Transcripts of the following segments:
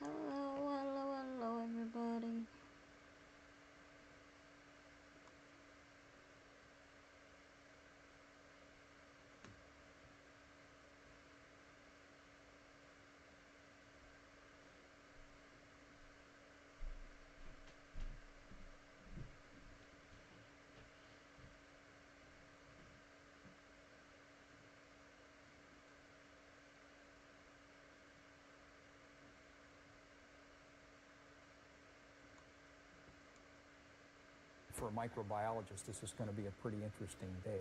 Hello, everybody. For a microbiologist, this is going to be a pretty interesting day.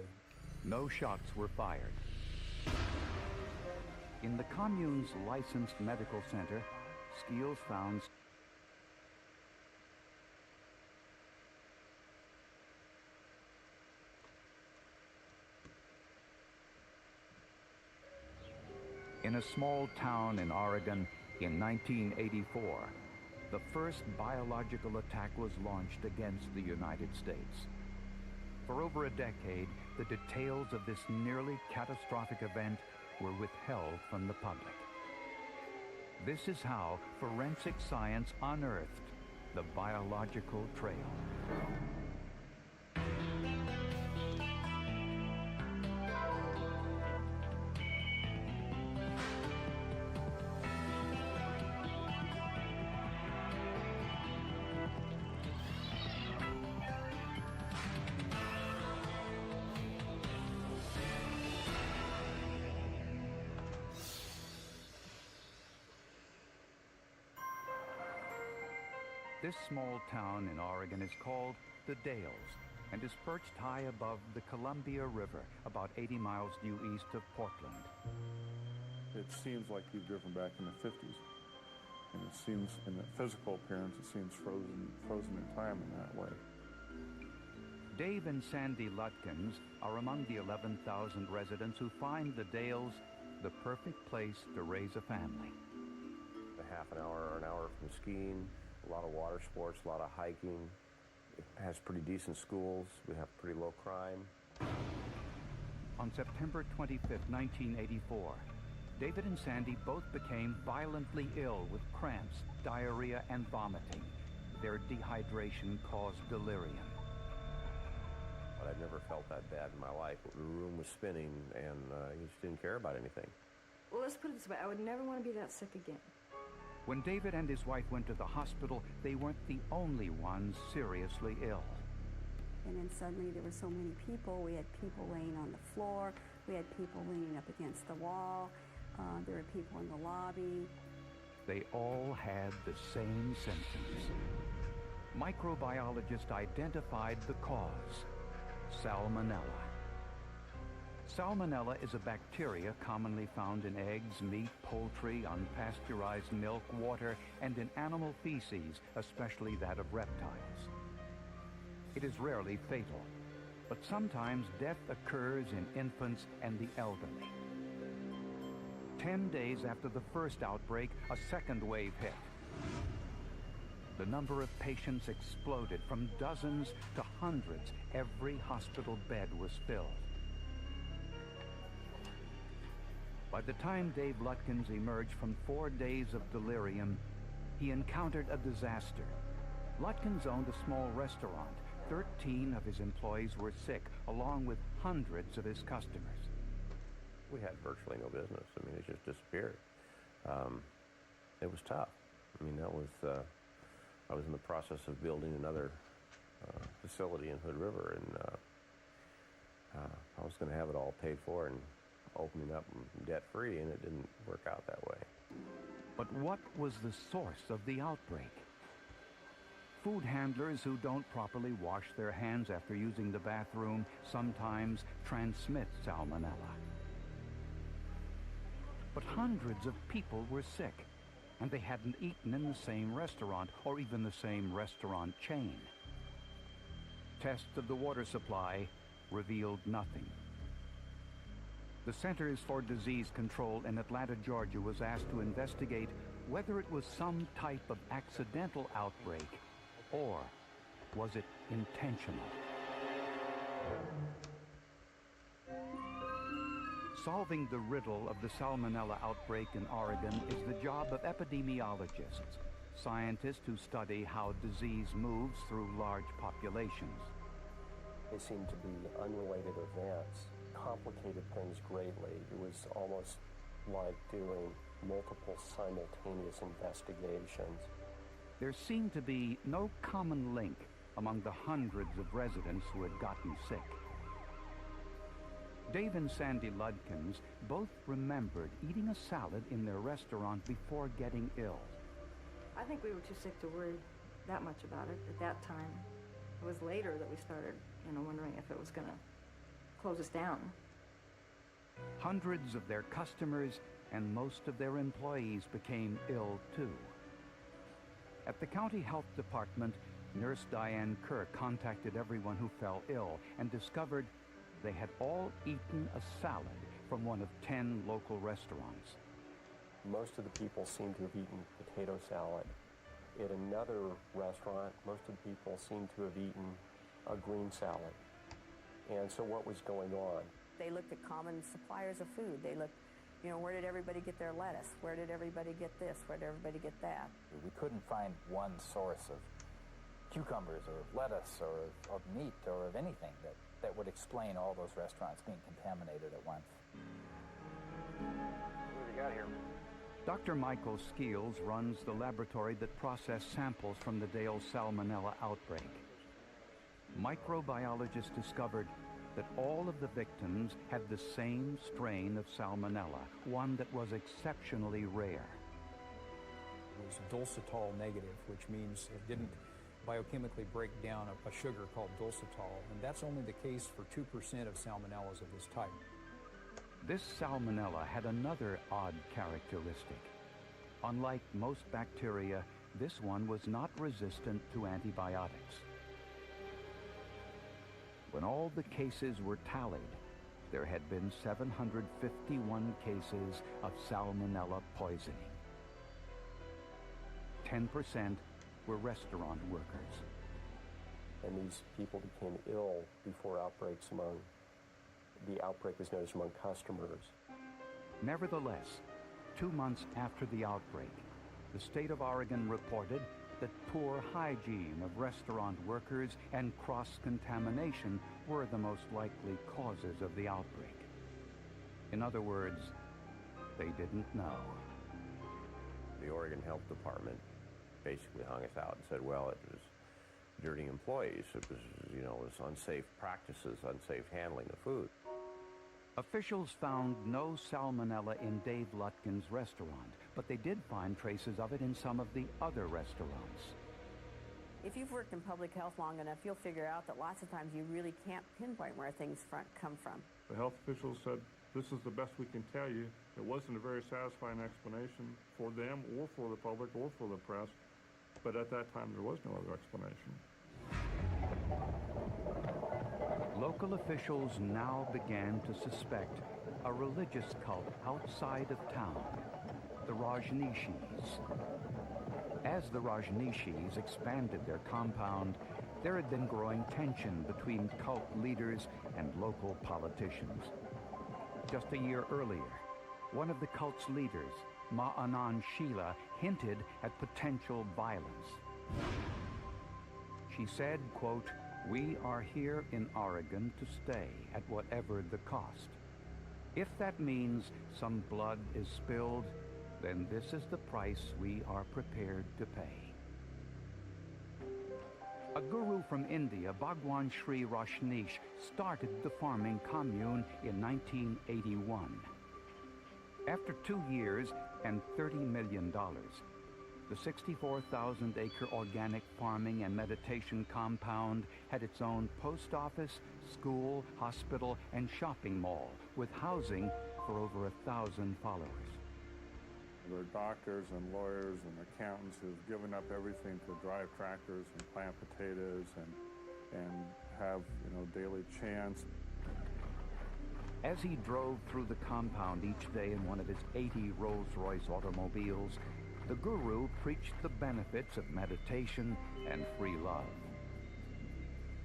No shots were fired. In the commune's licensed medical center, Skeels found in a small town in Oregon in 1984, the first biological attack was launched against the United States. For over a decade, the details of this nearly catastrophic event were withheld from the public. This is how forensic science unearthed the biological trail. This small town in Oregon is called the Dalles and is perched high above the Columbia River, about 80 miles due east of Portland. It seems like you've driven back in the 50s. And it seems, in the physical appearance, it seems frozen in time in that way. Dave and Sandy Lutkins are among the 11,000 residents who find the Dalles the perfect place to raise a family. A half an hour or an hour from skiing, a lot of water sports, a lot of hiking. It has pretty decent schools. We have pretty low crime. On September 25, 1984, David and Sandy both became violently ill with cramps, diarrhea, and vomiting. Their dehydration caused delirium. But I'd never felt that bad in my life. The room was spinning, and you just didn't care about anything. Well, let's put it this way. I would never want to be that sick again. When David and his wife went to the hospital, they weren't the only ones seriously ill. And then suddenly there were so many people. We had people laying on the floor. We had people leaning up against the wall. There were people in the lobby. They all had the same symptoms. Microbiologists identified the cause: Salmonella. Salmonella is a bacteria commonly found in eggs, meat, poultry, unpasteurized milk, water, and in animal feces, especially that of reptiles. It is rarely fatal, but sometimes death occurs in infants and the elderly. 10 days after the first outbreak, a second wave hit. The number of patients exploded from dozens to hundreds. Every hospital bed was filled. By the time Dave Lutkins emerged from 4 days of delirium, he encountered a disaster. Lutkins owned a small restaurant. 13 of his employees were sick, along with hundreds of his customers. We had virtually no business. I mean, it just disappeared. It was tough. I mean, that was, I was in the process of building another facility in Hood River, and I was going to have it all paid for and opening up debt-free, and it didn't work out that way. But what was the source of the outbreak? Food handlers who don't properly wash their hands after using the bathroom sometimes transmit salmonella. But hundreds of people were sick, and they hadn't eaten in the same restaurant or even the same restaurant chain. Tests of the water supply revealed nothing. The Centers for Disease Control in Atlanta, Georgia was asked to investigate whether it was some type of accidental outbreak or was it intentional. Solving the riddle of the salmonella outbreak in Oregon is the job of epidemiologists, scientists who study how disease moves through large populations. They seemed to be unrelated events, complicated things greatly. It was almost like doing multiple simultaneous investigations. There seemed to be no common link among the hundreds of residents who had gotten sick. Dave and Sandy Ludkins both remembered eating a salad in their restaurant before getting ill. I think we were too sick to worry that much about it at that time. It was later that we started, wondering if it was going to close us down. Hundreds of their customers and most of their employees became ill too. At the county health department, Nurse Diane Kerr contacted everyone who fell ill and discovered they had all eaten a salad from one of 10 local restaurants. Most of the people seemed to have eaten potato salad. At another restaurant, most of the people seemed to have eaten a green salad. And so what was going on? They looked at common suppliers of food. They looked, where did everybody get their lettuce? Where did everybody get this? Where did everybody get that? We couldn't find one source of cucumbers or lettuce or of meat or of anything that would explain all those restaurants being contaminated at once. What do we got here? Dr. Michael Skeels runs the laboratory that processed samples from the Dale salmonella outbreak. Microbiologists discovered that all of the victims had the same strain of salmonella, one that was exceptionally rare. It was dulcitol negative, which means it didn't biochemically break down a sugar called dulcitol, and that's only the case for 2% of salmonellas of this type. This salmonella had another odd characteristic. Unlike most bacteria, this one was not resistant to antibiotics. When all the cases were tallied, there had been 751 cases of salmonella poisoning. 10% were restaurant workers. And these people became ill before the outbreak was noticed among customers. Nevertheless, 2 months after the outbreak, the state of Oregon reported that poor hygiene of restaurant workers and cross-contamination were the most likely causes of the outbreak. In other words, they didn't know. The Oregon Health Department basically hung us out and said, well, it was dirty employees. It was, it was unsafe practices, unsafe handling of food. Officials found no salmonella in Dave Lutkin's restaurant, but they did find traces of it in some of the other restaurants. If you've worked in public health long enough, you'll figure out that lots of times you really can't pinpoint where things come from. The health officials said, this is the best we can tell you. It wasn't a very satisfying explanation for them or for the public or for the press, but at that time there was no other explanation. Local officials now began to suspect a religious cult outside of town, the Rajneeshis. As the Rajneeshis expanded their compound, there had been growing tension between cult leaders and local politicians. Just a year earlier, one of the cult's leaders, Ma'anan Sheila, hinted at potential violence. She said, quote, "We are here in Oregon to stay at whatever the cost. If that means some blood is spilled, then this is the price we are prepared to pay." A guru from India, Bhagwan Sri Rajneesh, started the farming commune in 1981. After 2 years and $30 million, The 64,000-acre organic farming and meditation compound had its own post office, school, hospital, and shopping mall, with housing for over 1,000 followers. There are doctors and lawyers and accountants who've given up everything to drive tractors and plant potatoes and have, daily chants. As he drove through the compound each day in one of his 80 Rolls-Royce automobiles, the guru preached the benefits of meditation and free love.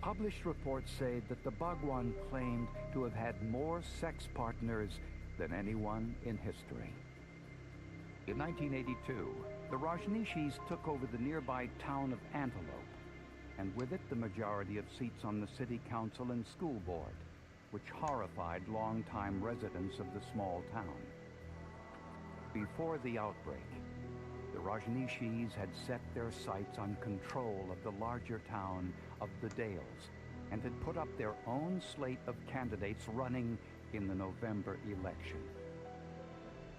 Published reports say that the Bhagwan claimed to have had more sex partners than anyone in history. In 1982, the Rajneeshis took over the nearby town of Antelope, and with it the majority of seats on the city council and school board, which horrified longtime residents of the small town. Before the outbreak, the Rajneeshis had set their sights on control of the larger town of the Dales and had put up their own slate of candidates running in the November election.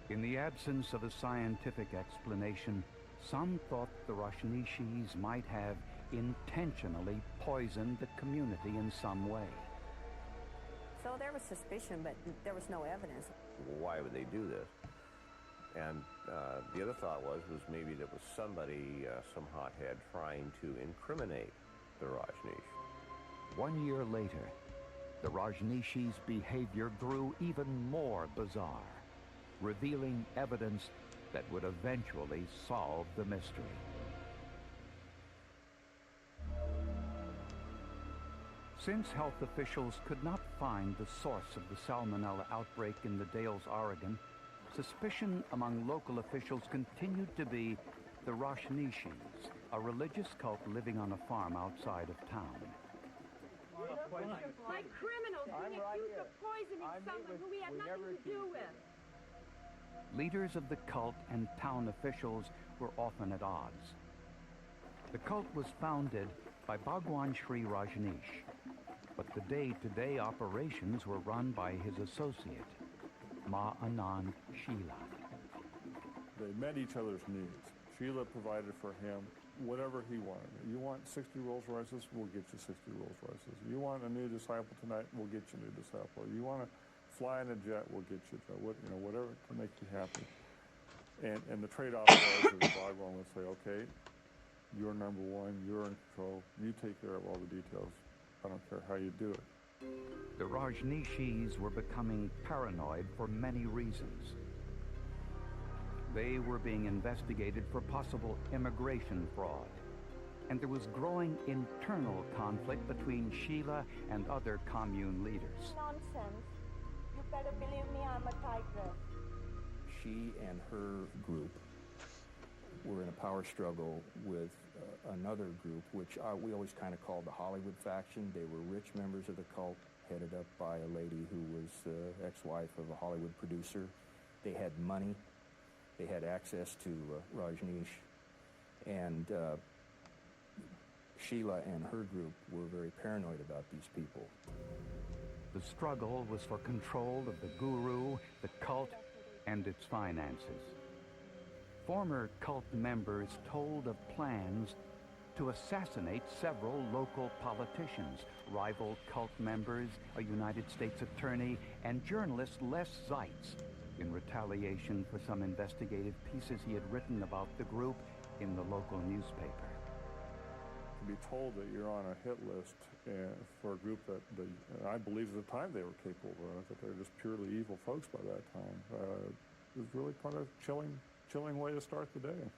In the absence of a scientific explanation, some thought the Rajneeshis might have intentionally poisoned the community in some way. So there was suspicion, but there was no evidence. Why would they do this? And the other thought was maybe there was somebody, some hothead, trying to incriminate the Rajneesh. 1 year later, the Rajneeshis' behavior grew even more bizarre, revealing evidence that would eventually solve the mystery. Since health officials could not find the source of the salmonella outbreak in the Dales, Oregon, suspicion among local officials continued to be the Rajneeshis, a religious cult living on a farm outside of town. Like criminals being accused of poisoning someone who we had nothing to do with. Leaders of the cult and town officials were often at odds. The cult was founded by Bhagwan Sri Rajneesh, but the day-to-day operations were run by his associate, Ma Anand Sheila. They met each other's needs. Sheila provided for him whatever he wanted. You want 60 Rolls Royces? We'll get you 60 Rolls Royces. You want a new disciple tonight? We'll get you a new disciple. You want to fly in a jet? We'll get you a jet. Whatever to make you happy. And the trade-off was that Bhagwan would say, okay, you're number one, you're in control, you take care of all the details. I don't care how you do it. The Rajneeshis were becoming paranoid for many reasons. They were being investigated for possible immigration fraud, and there was growing internal conflict between Sheila and other commune leaders. Nonsense. You better believe me, I'm a tigress. She and her group were in a power struggle with another group, which we always kind of called the Hollywood faction. They were rich members of the cult, headed up by a lady who was the ex-wife of a Hollywood producer. They had money. They had access to Rajneesh. And Sheila and her group were very paranoid about these people. The struggle was for control of the guru, the cult, and its finances. Former cult members told of plans to assassinate several local politicians, rival cult members, a United States attorney, and journalist Les Zeitz, in retaliation for some investigative pieces he had written about the group in the local newspaper. To be told that you're on a hit list for a group that I believe at the time they were capable of, that they're just purely evil folks by that time, was really quite a chilling way to start the day.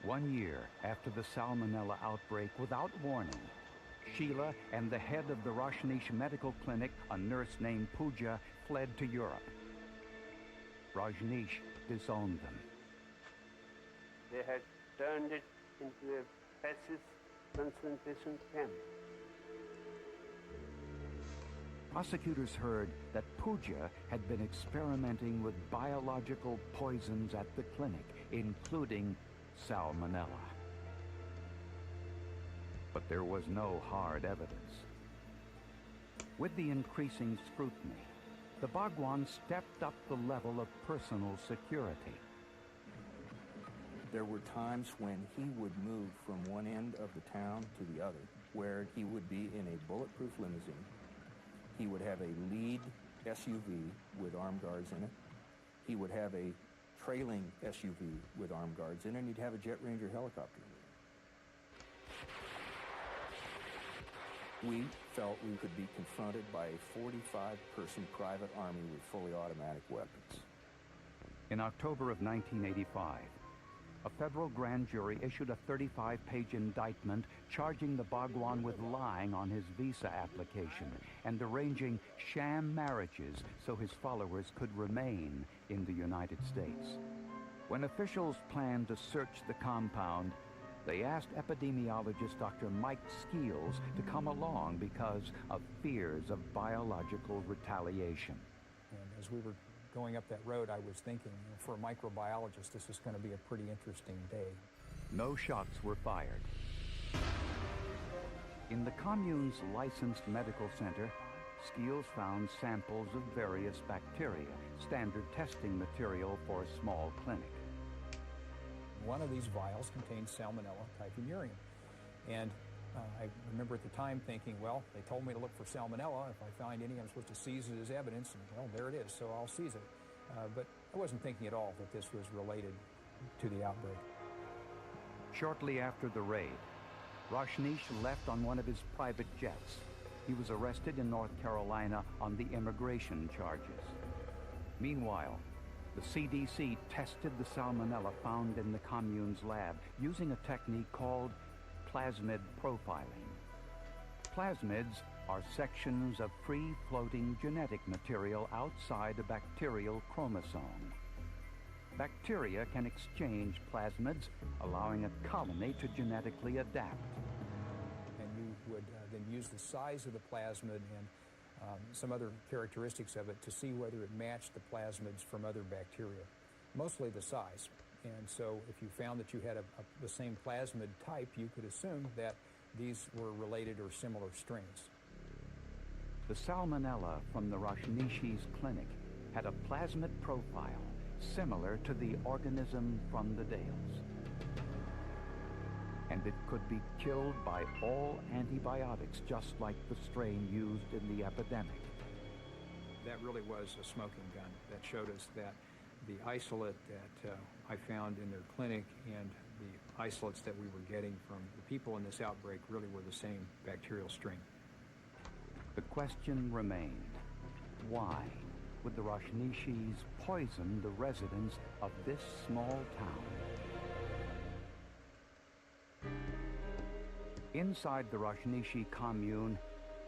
1 year after the salmonella outbreak, without warning, Sheila and the head of the Rajneesh Medical Clinic, a nurse named Pooja, fled to Europe. Rajneesh disowned them. They had turned it into a fascist concentration camp. Prosecutors heard that Pooja had been experimenting with biological poisons at the clinic, including salmonella. But there was no hard evidence. With the increasing scrutiny, the Bhagwan stepped up the level of personal security. There were times when he would move from one end of the town to the other, where he would be in a bulletproof limousine. He would have a lead SUV with armed guards in it. He would have a trailing SUV with armed guards in it, and he'd have a Jet Ranger helicopter. We felt we could be confronted by a 45-person private army with fully automatic weapons. In October of 1985, a federal grand jury issued a 35-page indictment charging the Bhagwan with lying on his visa application and arranging sham marriages so his followers could remain in the United States. When officials planned to search the compound, they asked epidemiologist Dr. Mike Skeels to come along because of fears of biological retaliation. And as we were going up that road, I was thinking, for a microbiologist, this is going to be a pretty interesting day. No shots were fired. In the commune's licensed medical center, Skeels found samples of various bacteria, standard testing material for a small clinic. One of these vials contained Salmonella typhimurium. And I remember at the time thinking, well, they told me to look for Salmonella. If I find any, I'm supposed to seize it as evidence, and well, there it is, so I'll seize it. But I wasn't thinking at all that this was related to the outbreak. Shortly after the raid, Rajneesh left on one of his private jets. He was arrested in North Carolina on the immigration charges. Meanwhile, the CDC tested the Salmonella found in the commune's lab using a technique called plasmid profiling. Plasmids are sections of free-floating genetic material outside a bacterial chromosome. Bacteria can exchange plasmids, allowing a colony to genetically adapt. And you would then use the size of the plasmid and some other characteristics of it to see whether it matched the plasmids from other bacteria, mostly the size. And so if you found that you had the same plasmid type, you could assume that these were related or similar strains. The Salmonella from the Rajneesh's clinic had a plasmid profile similar to the organism from the Dales. And it could be killed by all antibiotics, just like the strain used in the epidemic. That really was a smoking gun. That showed us that the isolate that I found in their clinic and the isolates that we were getting from the people in this outbreak really were the same bacterial strain. The question remained, why would the Rajneeshis poison the residents of this small town? Inside the Rajneeshi commune,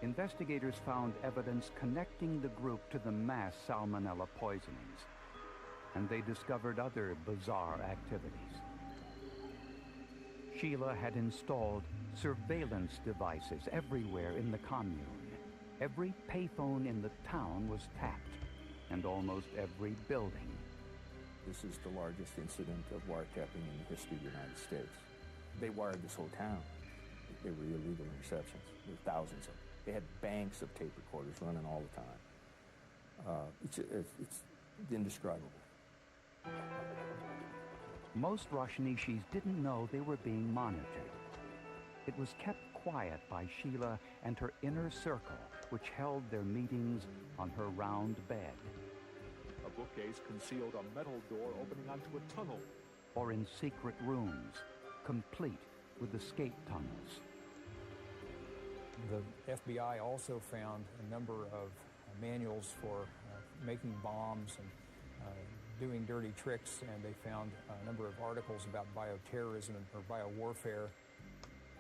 investigators found evidence connecting the group to the mass Salmonella poisonings, and they discovered other bizarre activities. Sheila had installed surveillance devices everywhere in the commune. Every payphone in the town was tapped, and almost every building. This is the largest incident of wiretapping in the history of the United States. They wired this whole town. They were illegal interceptions. There were thousands of them. They had banks of tape recorders running all the time. It's indescribable. Most Rajneeshis didn't know they were being monitored. It was kept quiet by Sheila and her inner circle, which held their meetings on her round bed. A bookcase concealed a metal door opening onto a tunnel. Or in secret rooms, complete with escape tunnels. The FBI also found a number of manuals for making bombs and doing dirty tricks, and they found a number of articles about bioterrorism or biowarfare.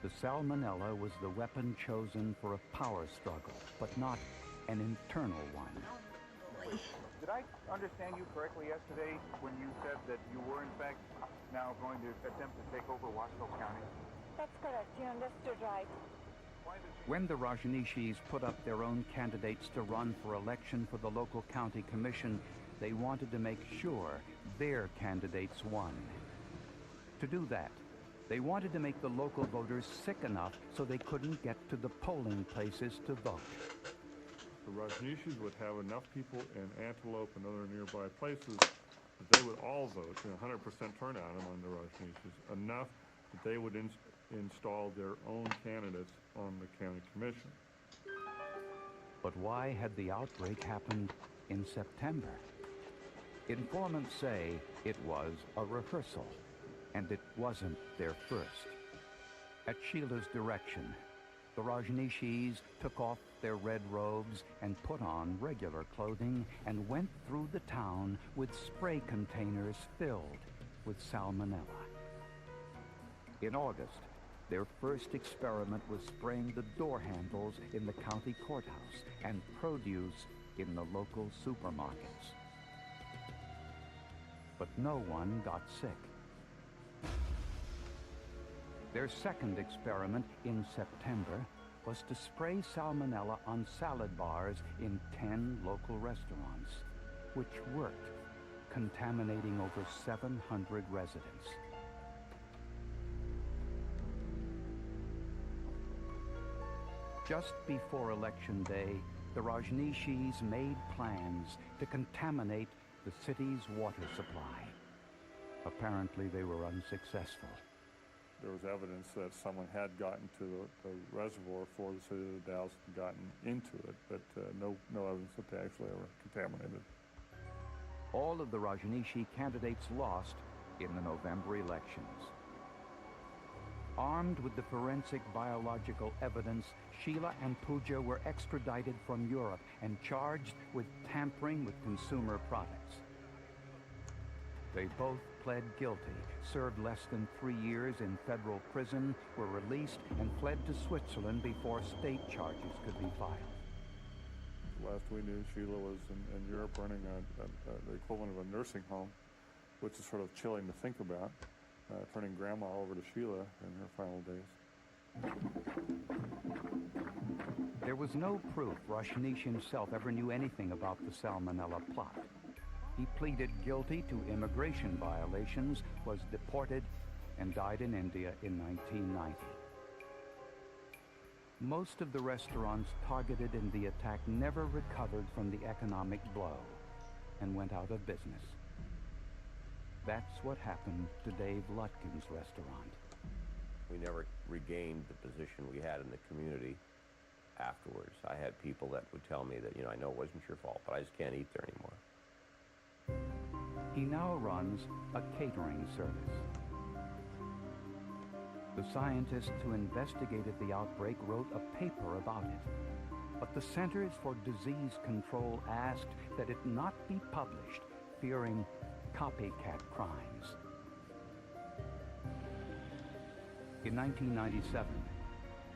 The Salmonella was the weapon chosen for a power struggle, but not an internal one. Did I understand you correctly yesterday when you said that you were in fact now going to attempt to take over Wasco County? That's correct. You understood right. When the Rajneeshis put up their own candidates to run for election for the local county commission, they wanted to make sure their candidates won. To do that, they wanted to make the local voters sick enough so they couldn't get to the polling places to vote. The Rajneeshis would have enough people in Antelope and other nearby places that they would all vote, 100% turnout among the Rajneeshis, enough that they would install their own candidates on the county commission. But why had the outbreak happened in September? Informants say it was a rehearsal, and it wasn't their first. At Sheila's direction, the Rajneeshis took off their red robes and put on regular clothing and went through the town with spray containers filled with salmonella. In August, their first experiment was spraying the door handles in the county courthouse and produce in the local supermarkets. But no one got sick. Their second experiment in September was to spray salmonella on salad bars in 10 local restaurants, which worked, contaminating over 700 residents. Just before Election Day, the Rajneeshis made plans to contaminate the city's water supply. Apparently, they were unsuccessful. There was evidence that someone had gotten to the reservoir for the city of Dallas and gotten into it, but no evidence that they actually ever contaminated. All of the Rajneeshi candidates lost in the November elections. Armed with the forensic biological evidence, Sheila and Pooja were extradited from Europe and charged with tampering with consumer products. They both pled guilty, served less than 3 years in federal prison, were released, and fled to Switzerland before state charges could be filed. Last we knew, Sheila was in Europe running the equivalent of a nursing home, which is sort of chilling to think about, turning grandma over to Sheila in her final days. There was no proof Rajneesh himself ever knew anything about the salmonella plot. He pleaded guilty to immigration violations, was deported, and died in India in 1990. Most of the restaurants targeted in the attack never recovered from the economic blow and went out of business. That's what happened to Dave Lutkin's restaurant. We never regained the position we had in the community afterwards. I had people that would tell me that, I know it wasn't your fault, but I just can't eat there anymore. He now runs a catering service. The scientists who investigated the outbreak wrote a paper about it, but the Centers for Disease Control asked that it not be published, fearing copycat crimes. In 1997,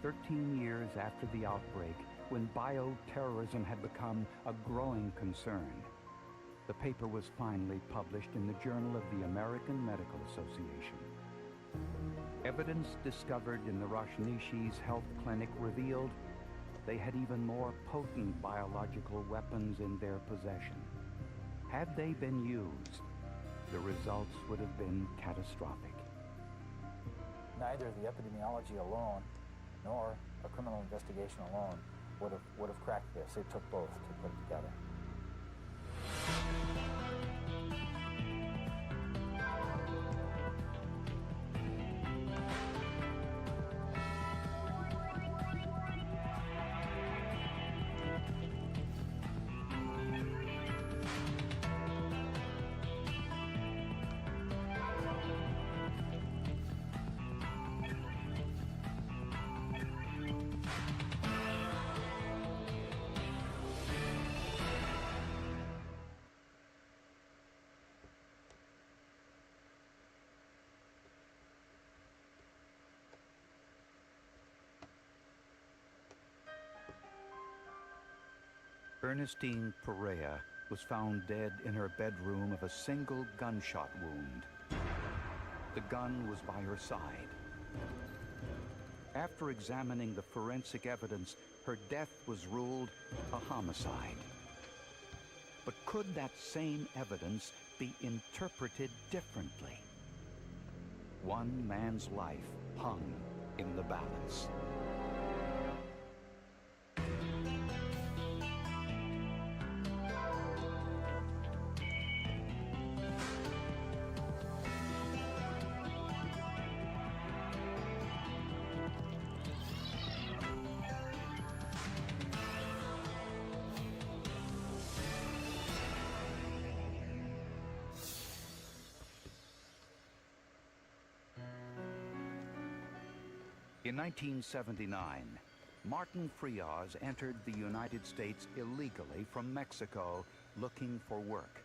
13 years after the outbreak, when bioterrorism had become a growing concern, the paper was finally published in the Journal of the American Medical Association. Evidence discovered in the Rajneeshis' health clinic revealed they had even more potent biological weapons in their possession. Had they been used, the results would have been catastrophic. Neither the epidemiology alone nor a criminal investigation alone would have cracked this. It took both to put it together. Ernestine Perea was found dead in her bedroom of a single gunshot wound. The gun was by her side. After examining the forensic evidence, her death was ruled a homicide. But could that same evidence be interpreted differently? One man's life hung in the balance. In 1979, Martin Frias entered the United States illegally from Mexico looking for work.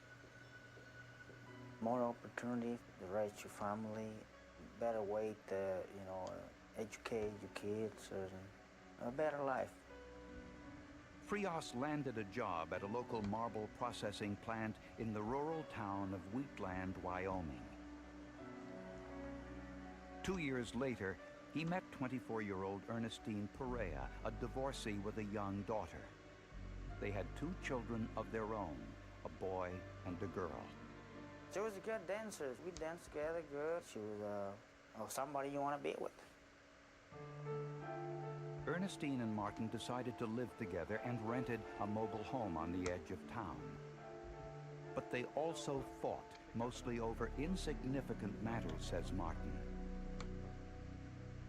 More opportunities to raise your family, better way to, educate your kids, and a better life. Frias landed a job at a local marble processing plant in the rural town of Wheatland, Wyoming. 2 years later, he met 24-year-old Ernestine Perea, a divorcee with a young daughter. They had 2 children of their own, a boy and a girl. She was a good dancer. We danced together good. She was somebody you want to be with. Ernestine and Martin decided to live together and rented a mobile home on the edge of town. But they also fought, mostly over insignificant matters, says Martin.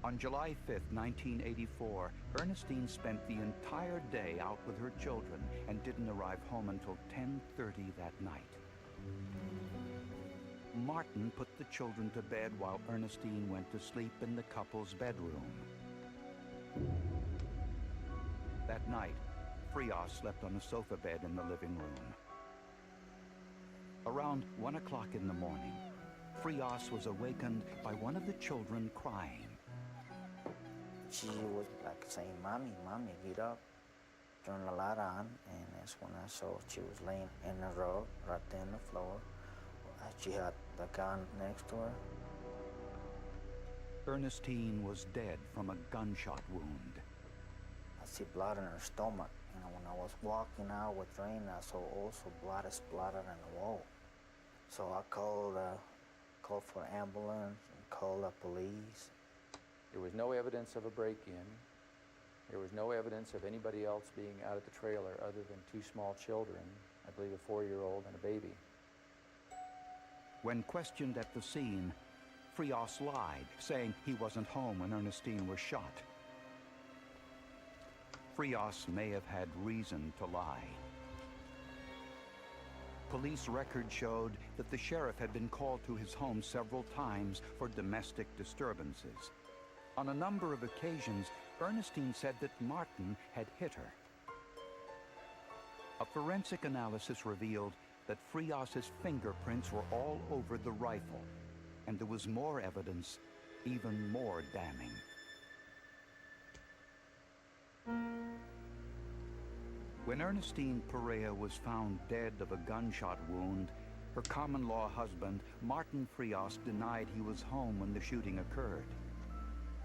On July 5th, 1984, Ernestine spent the entire day out with her children and didn't arrive home until 10:30 that night. Martin put the children to bed while Ernestine went to sleep in the couple's bedroom. That night, Frias slept on a sofa bed in the living room. Around 1 o'clock in the morning, Frias was awakened by one of the children crying. She was like saying, "Mommy, Mommy, get up." Turned the light on, and that's when I saw she was laying in the rug, right there on the floor. She had the gun next to her. Ernestine was dead from a gunshot wound. I see blood in her stomach. When I was walking out with rain, I saw also blood splattered on the wall. So I called for ambulance and called the police. There was no evidence of a break-in. There was no evidence of anybody else being out at the trailer other than 2 small children, I believe a 4-year-old and a baby. When questioned at the scene, Frias lied, saying he wasn't home when Ernestine was shot. Frias may have had reason to lie. Police records showed that the sheriff had been called to his home several times for domestic disturbances. On a number of occasions, Ernestine said that Martin had hit her. A forensic analysis revealed that Frias's fingerprints were all over the rifle, and there was more evidence, even more damning. When Ernestine Perea was found dead of a gunshot wound, her common-law husband, Martin Frias, denied he was home when the shooting occurred.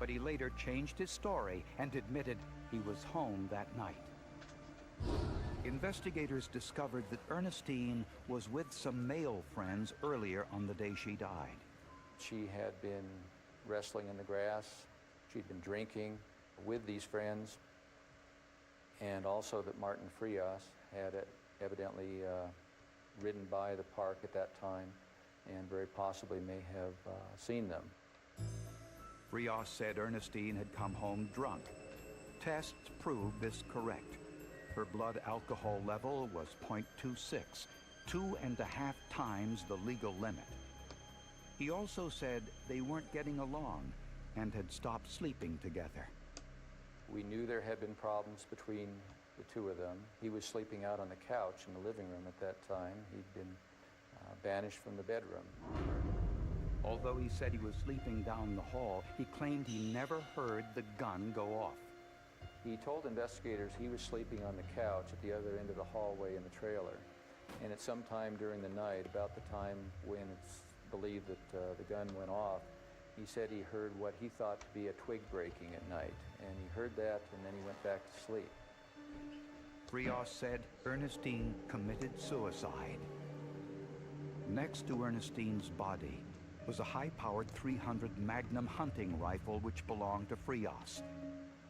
But he later changed his story and admitted he was home that night. Investigators discovered that Ernestine was with some male friends earlier on the day she died. She had been wrestling in the grass. She'd been drinking with these friends. And also that Martin Frias had evidently ridden by the park at that time and very possibly may have seen them. Frias said Ernestine had come home drunk. Tests proved this correct. Her blood alcohol level was 0.26, 2.5 times the legal limit. He also said they weren't getting along and had stopped sleeping together. We knew there had been problems between the 2 of them. He was sleeping out on the couch in the living room at that time. He'd been banished from the bedroom. Although he said he was sleeping down the hall, he claimed he never heard the gun go off. He told investigators he was sleeping on the couch at the other end of the hallway in the trailer. And at some time during the night, about the time when it's believed that the gun went off, he said he heard what he thought to be a twig breaking at night. And he heard that, and then he went back to sleep. Frias said Ernestine committed suicide. Next to Ernestine's body was a high-powered .300 Magnum hunting rifle which belonged to Frias.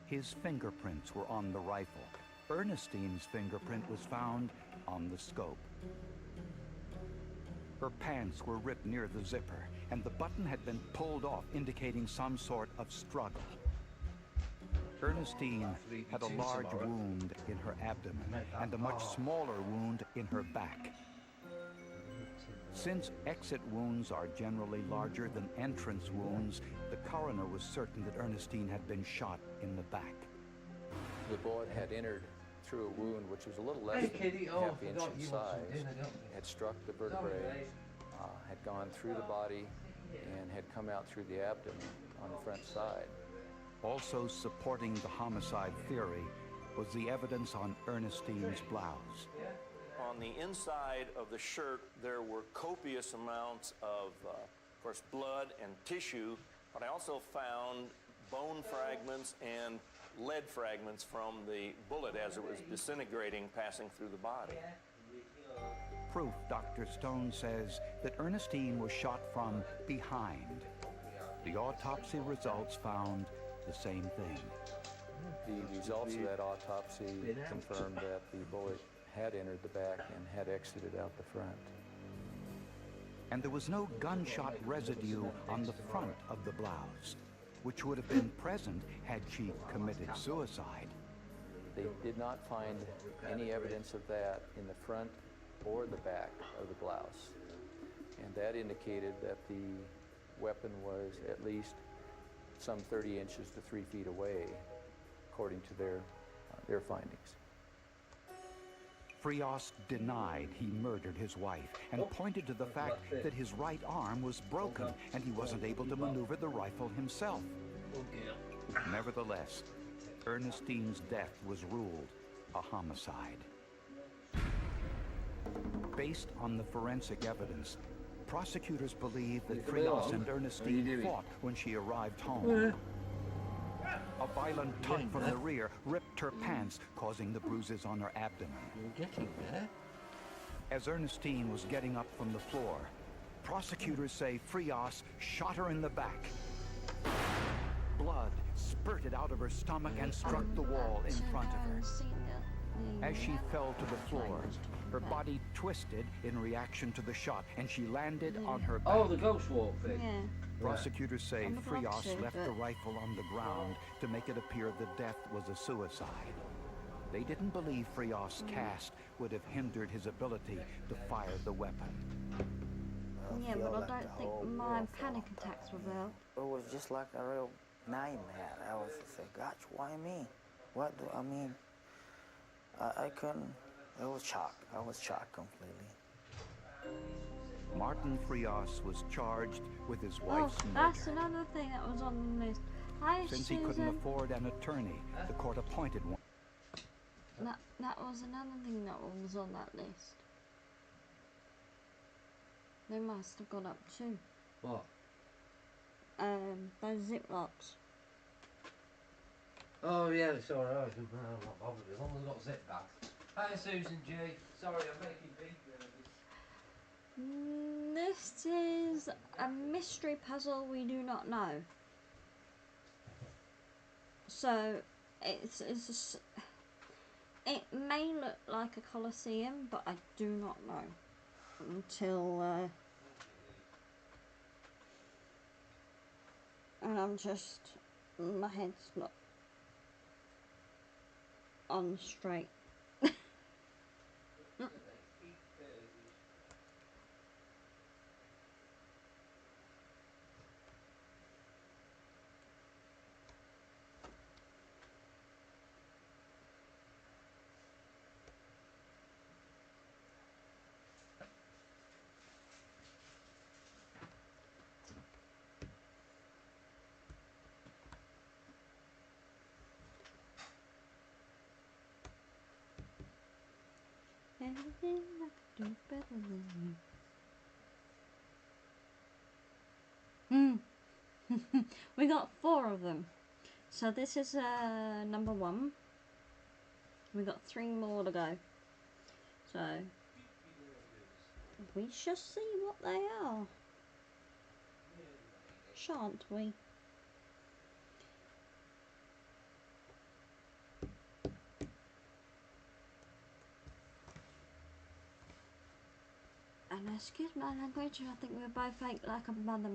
His fingerprints were on the rifle. Ernestine's fingerprint was found on the scope. Her pants were ripped near the zipper, and the button had been pulled off, indicating some sort of struggle. Ernestine had a large wound in her abdomen and a much smaller wound in her back. Since exit wounds are generally larger than entrance wounds, the coroner was certain that Ernestine had been shot in the back. The bullet had entered through a wound which was a little less than half inch in size, had struck the vertebrae, had gone through the body, and had come out through the abdomen on the front side. Also supporting the homicide theory was the evidence on Ernestine's blouse. On the inside of the shirt, there were copious amounts of course, blood and tissue, but I also found bone fragments and lead fragments from the bullet as it was disintegrating, passing through the body. Proof, Dr. Stone says, that Ernestine was shot from behind. The autopsy results found the same thing. The results of that autopsy confirmed that the bullet had entered the back and had exited out the front. And there was no gunshot residue on the front of the blouse, which would have been present had she committed suicide. They did not find any evidence of that in the front or the back of the blouse. And that indicated that the weapon was at least some 30 inches to 3 feet away, according to their findings. Frias denied he murdered his wife and pointed to the fact that his right arm was broken and he wasn't able to maneuver the rifle himself. Nevertheless, Ernestine's death was ruled a homicide. Based on the forensic evidence, prosecutors believe that Frias and Ernestine fought when she arrived home. A violent tug from the rear ripped her pants, causing the bruises on her abdomen. You're getting there. As Ernestine was getting up from the floor, prosecutors say Frias shot her in the back. Blood spurted out of her stomach and struck the wall in front of her. As she fell to the floor, her body twisted in reaction to the shot, and she landed on her back. Oh, the ghost walk thing. Yeah. Prosecutors say On the Frias blockchain, left the rifle on the ground to make it appear the death was a suicide. They didn't believe Frias' cast would have hindered his ability to fire the weapon. Yeah, but I don't think my panic attacks will help. It was just like a real nightmare. I was just like, gosh, why me? What do I mean? I couldn't. I was shocked. I was shocked completely. Martin Frias was charged with his wife's murder. That's another thing that was on the list. Hi, Since Susan. he couldn't afford an attorney, the court appointed one. That was another thing that was on that list. They must have gone up too. What? Those ziplocs. Oh yeah, it's alright. I'm not bothered as long as I've got zip bags. Hi Susan J. Sorry, I'm making Pete nervous. This is a mystery puzzle we do not know. So it may look like a Colosseum, but I do not know until and I'm just, my head's not on straight. Anything I could do better than you. We got 4 of them. So this is number 1. We got 3 more to go. So we shall see what they are. Shan't we? And excuse my language, I think we're both fake like a mother.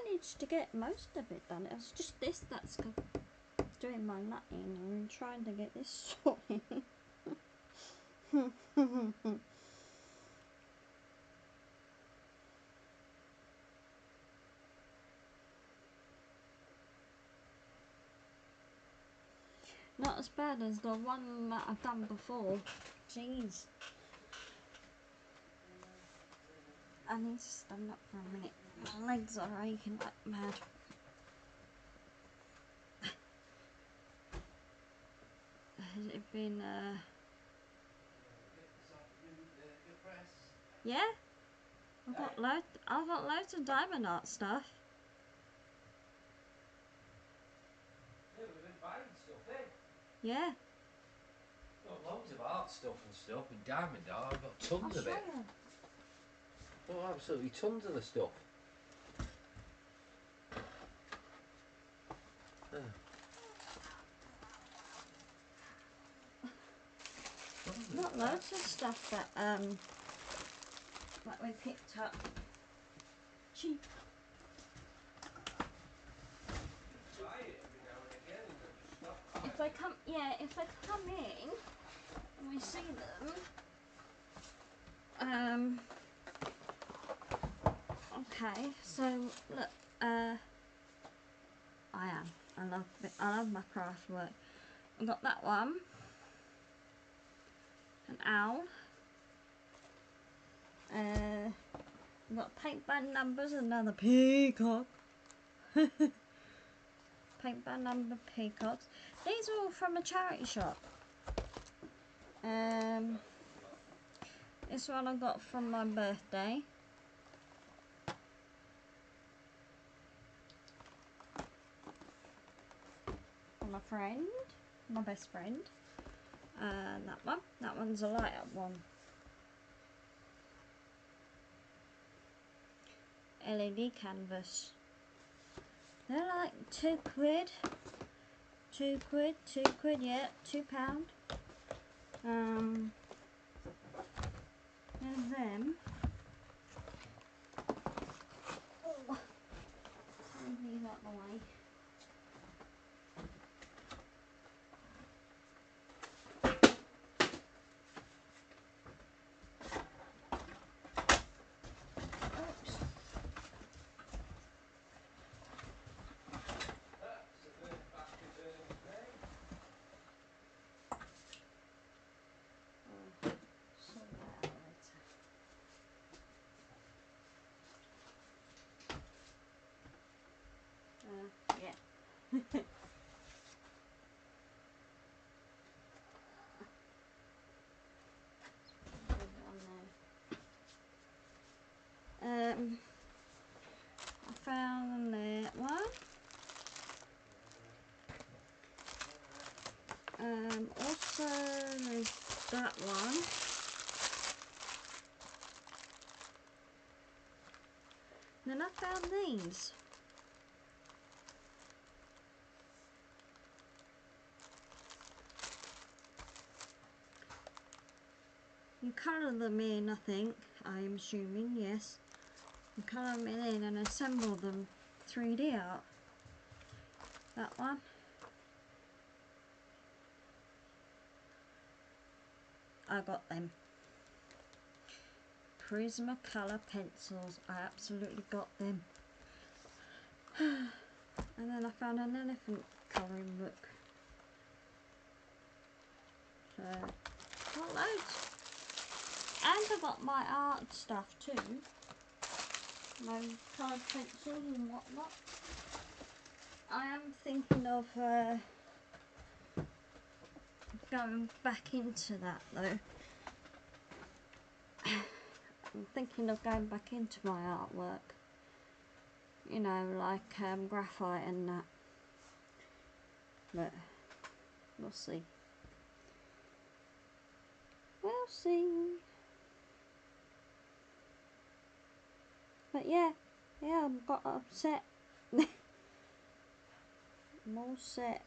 managed to get most of it done. It was just this that's doing my nutting and trying to get this sorted. Not as bad as the one that I've done before. Jeez. I need to stand up for a minute. My legs are aching like mad. Has it been, yeah? I've got loads of diamond art stuff. Yeah, we've been buying stuff, eh? Yeah. Got loads of art stuff and stuff with diamond art. I've got tons I'll of show it. you. Oh, absolutely tons of the stuff. Not loads of stuff that we picked up cheap. Buy it every now and again and then just stop buying. If they come in and we see them, okay, so look, I love my craft work. I've got that one, an owl. I've got paint by numbers, another peacock. Paint by number peacocks. These are all from a charity shop. This one I got from my birthday. From a friend, my best friend. That one's a light up one. LED canvas. They're like £2. £2, yeah, £2. There's them. Oh, move these out the way. Oops. That's the first batch of Bernie's Bay. Sort that out later. Yeah. I found that one. Also there's that one. Then I found these. You colour them in, I think. I'm assuming, yes. You colour them in and assemble them 3D art. That one. I got them. Prismacolor pencils. I absolutely got them. And then I found an elephant colouring book. So, got loads. And I got my art stuff too. My coloured pencils and whatnot. I am thinking of going back into that though. I'm thinking of going back into my artwork. You know, like graphite and that. But we'll see. We'll see. But yeah, I've got upset. I'm all set.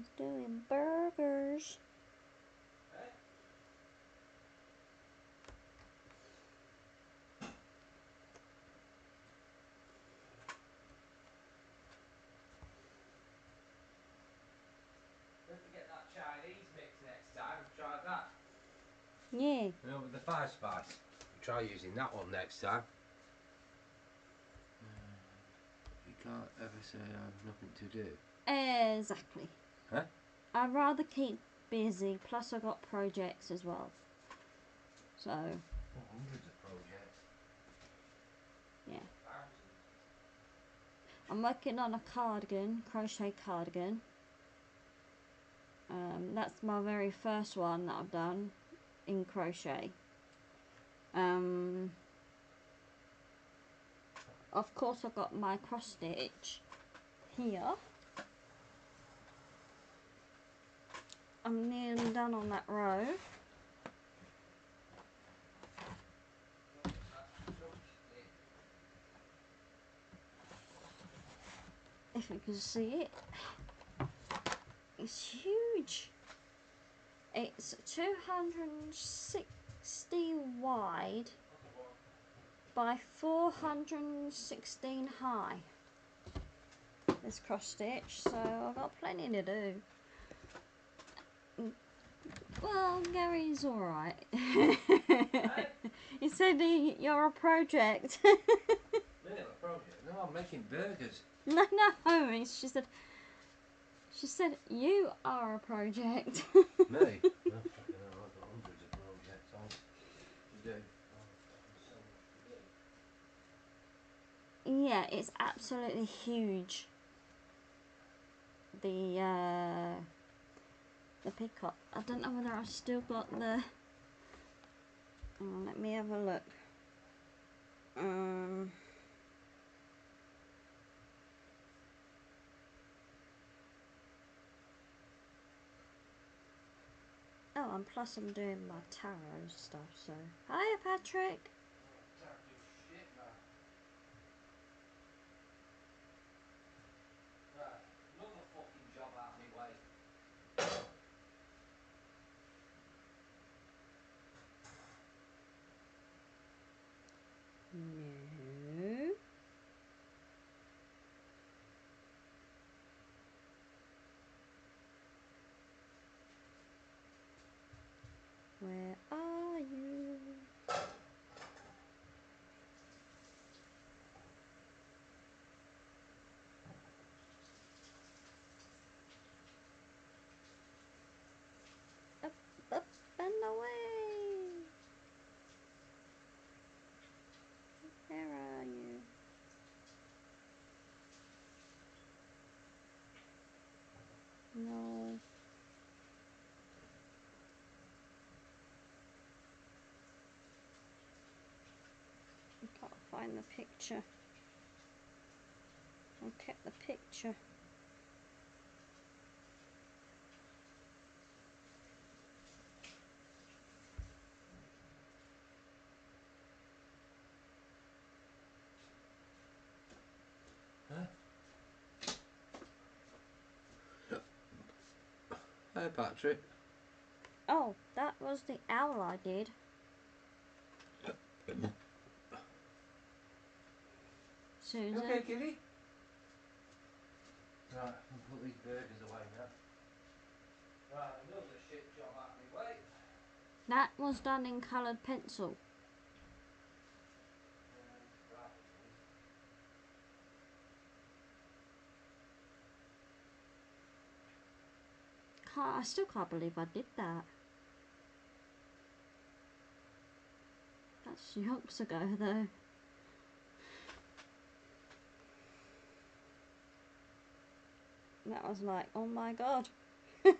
He's doing burgers. We have to get that Chinese mix next time. Try that. Yeah. You know, with the 5-spice. Try using that one next time. You can't ever say I have nothing to do. Exactly. Huh? I'd rather keep busy, plus I've got projects as well. So. Oh, hundreds of projects. Yeah. Thousands. I'm working on a cardigan, crochet cardigan. That's my very first one that I've done in crochet. Of course I've got my cross stitch here. I'm nearly done on that row. If you can see it, it's huge. It's 260 wide by 416 high. This cross stitch, so I've got plenty to do. Well, Gary's alright. He said you're a project. Me, I'm a project. No, I'm making burgers. No, she said you are a project. Me? No, fucking hell, I've got hundreds of projects on to do. Oh, fucking so much to do. Yeah, it's absolutely huge. The peacock. I don't know whether I've still got the. Oh, let me have a look. Oh, and plus I'm doing my tarot stuff, so. Hiya, Patrick. Can't do shit, man. Right, another fucking job out of my way. No. Where are you? Up, up, and away. Where are you? No. I can't find the picture. I kept the picture. Huh? Hey, Patrick. Oh, that was the owl I did. Susan. Okay, kitty? Right, I'll put these burgers away now. Right, another shit job out of my way. That was done in coloured pencil. Probably. I still can't believe I did that. That's yonks ago though. That was like, oh my god. Oh,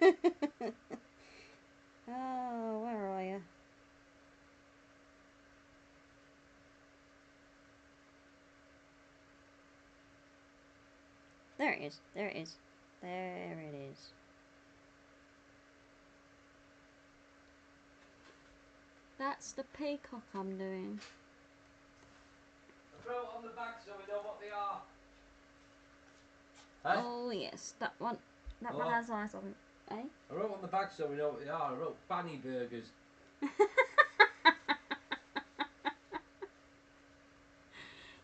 where are you? There it is. There it is. There it is. That's the peacock I'm doing. I wrote on the bag so we know what they are. Hey? Oh yes, that one. That one has eyes on it, eh? I wrote on the bag so we know what they are. I wrote Fanny Burgers.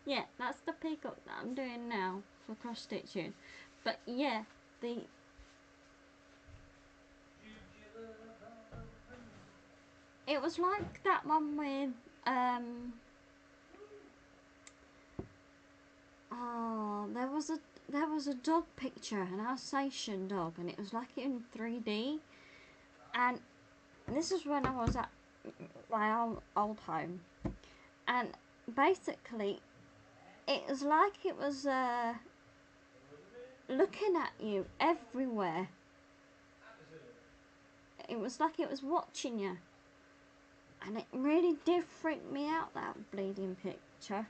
Yeah, that's the peacock that I'm doing now for cross stitching. But yeah, it was like that one with there was a dog picture, an Alsatian dog, and it was like in 3D. And this is when I was at my old home, and basically it was like it was looking at you everywhere. It was like it was watching you, and it really did freak me out, that bleeding picture.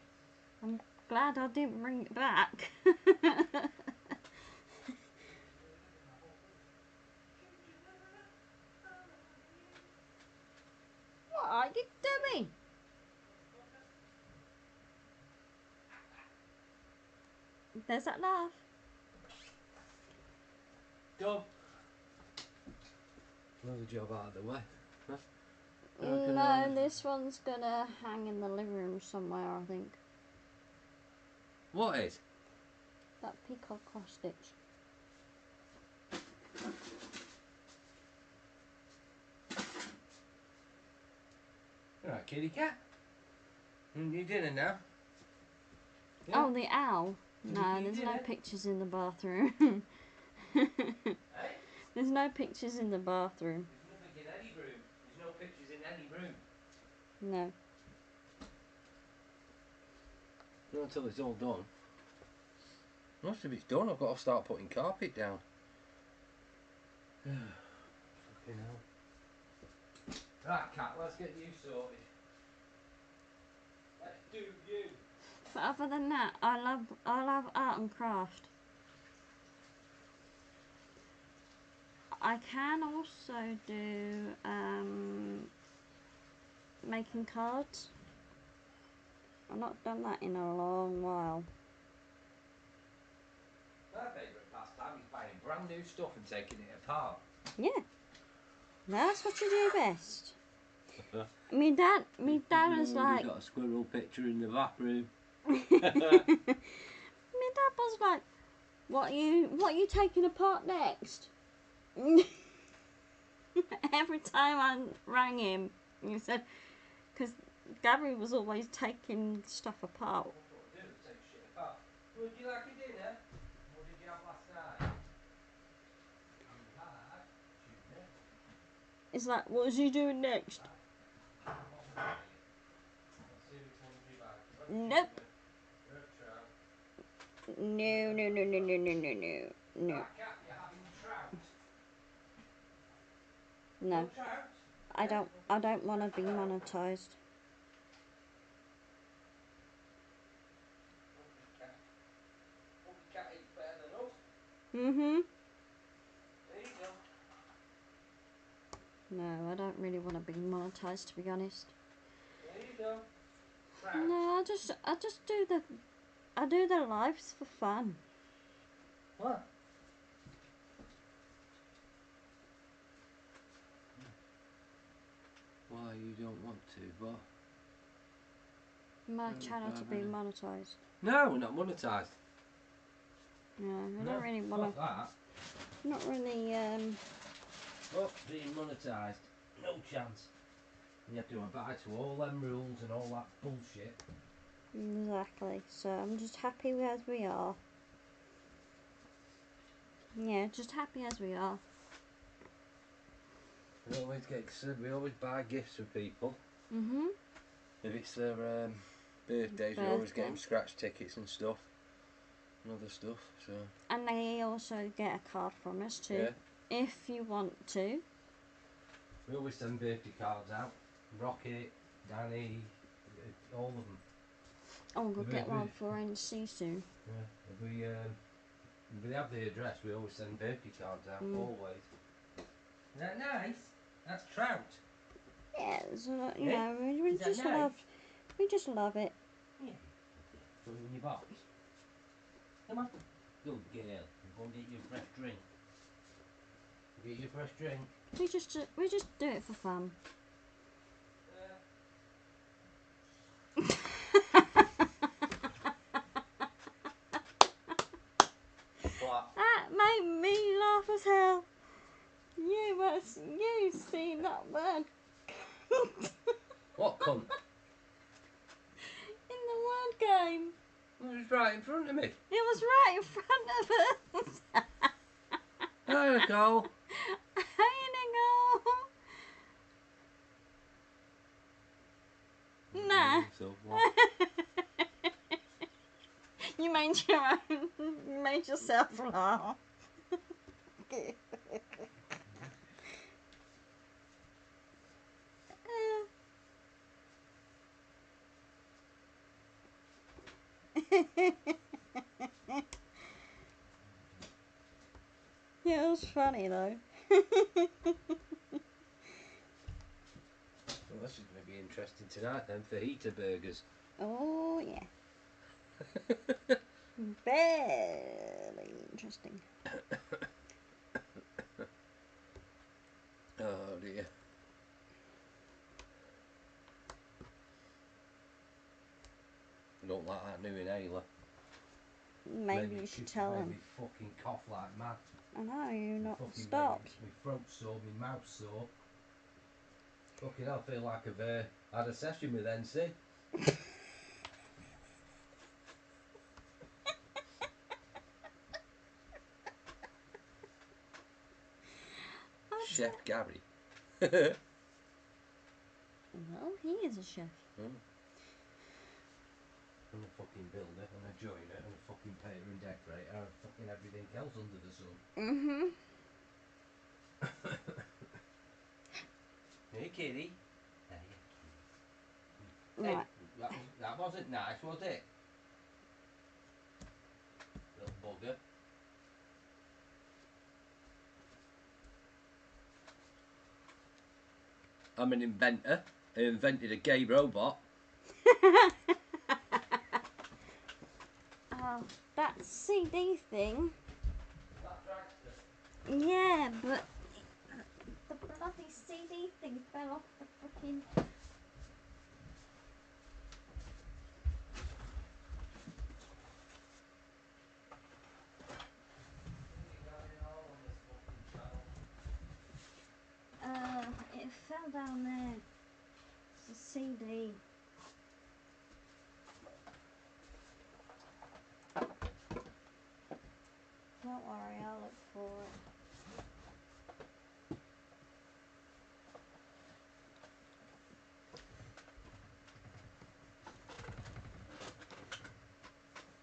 I'm glad I didn't bring it back. What are you doing? There's that laugh. Go. Another job out of the way. Huh? No, this one's gonna hang in the living room somewhere, I think. What is? That peacock cross stitch. Alright, kitty cat. You dinner now? Yeah? Oh, the owl. No, there's no pictures in the bathroom. There's no pictures in the bathroom. There's nothing in any room. There's no pictures in any room. No. Not until it's all done. Most of it's done. I've got to start putting carpet down. Fucking hell. Right, cat, let's get you sorted. Let's do you. But other than that, I love art and craft. I can also do making cards. I've not done that in a long while. My favourite pastime is buying brand new stuff and taking it apart. Yeah, that's what you do best. Me dad was like. Got a squirrel picture in the bathroom. Me dad was like, what are you taking apart next? Every time I rang him, he said, because Gabby was always taking stuff apart. Take shit apart. Would you like a dinner? What did you have last night? You had tuna. It's like, what is he doing next? Nope. No. No. Right, cat, you're having trout. No. Trout? I don't want to be monetized. Every cat eats better than us. Mhm. There you go. No, I don't really want to be monetized, to be honest. There you go. Trout. No, I just do the lives for fun. What? Why you don't want to, but My channel to be monetized. no, we're not monetized. No, I don't really want to. That. Not really. But being monetized, no chance. You have to abide to all them rules and all that bullshit. Exactly. So I'm just happy as we are. Yeah, just happy as we are. We always buy gifts for people. Mhm. If it's their birthdays, we always get them scratch tickets and stuff, and other stuff. So. And they also get a card from us too, if you want to. We always send birthday cards out. Rocket, Danny, all of them. Oh, we'll get one for NC soon. Yeah. If we have the address, we always send birthday cards out. Always. Is that nice? That's trout. Yeah, so, you know, we just love it. Yeah. Put it in your box. Come on. Good girl. Go and get you a fresh drink. Get you a fresh drink. We just do it for fun. That made me laugh as hell. You seen that word. What cunt? In the word game. It was right in front of me. It was right in front of us. There we go. Nah. So what? You made yourself laugh. Yeah, it was funny though. Well, this is going to be interesting tonight then for heater burgers. Oh yeah. Very interesting. Oh dear. I don't like that new inhaler. Maybe you should tell made them. me fucking cough like mad. I know, you not Fucking stopped. My throat's sore, my mouth's sore. Fucking hell, I feel like I've had a session with NC. Chef Gary. Well, he is a chef. I'm a fucking builder and a joiner and a fucking painter and decorator and fucking everything else under the sun. Hey kitty. Hey, Right. that wasn't nice, was it? Little bugger. I'm an inventor. I invented a gay robot. Oh, that CD thing. Yeah, but the bloody CD thing fell off the fucking. It fell down there. It's a CD. Don't worry, I'll look for it.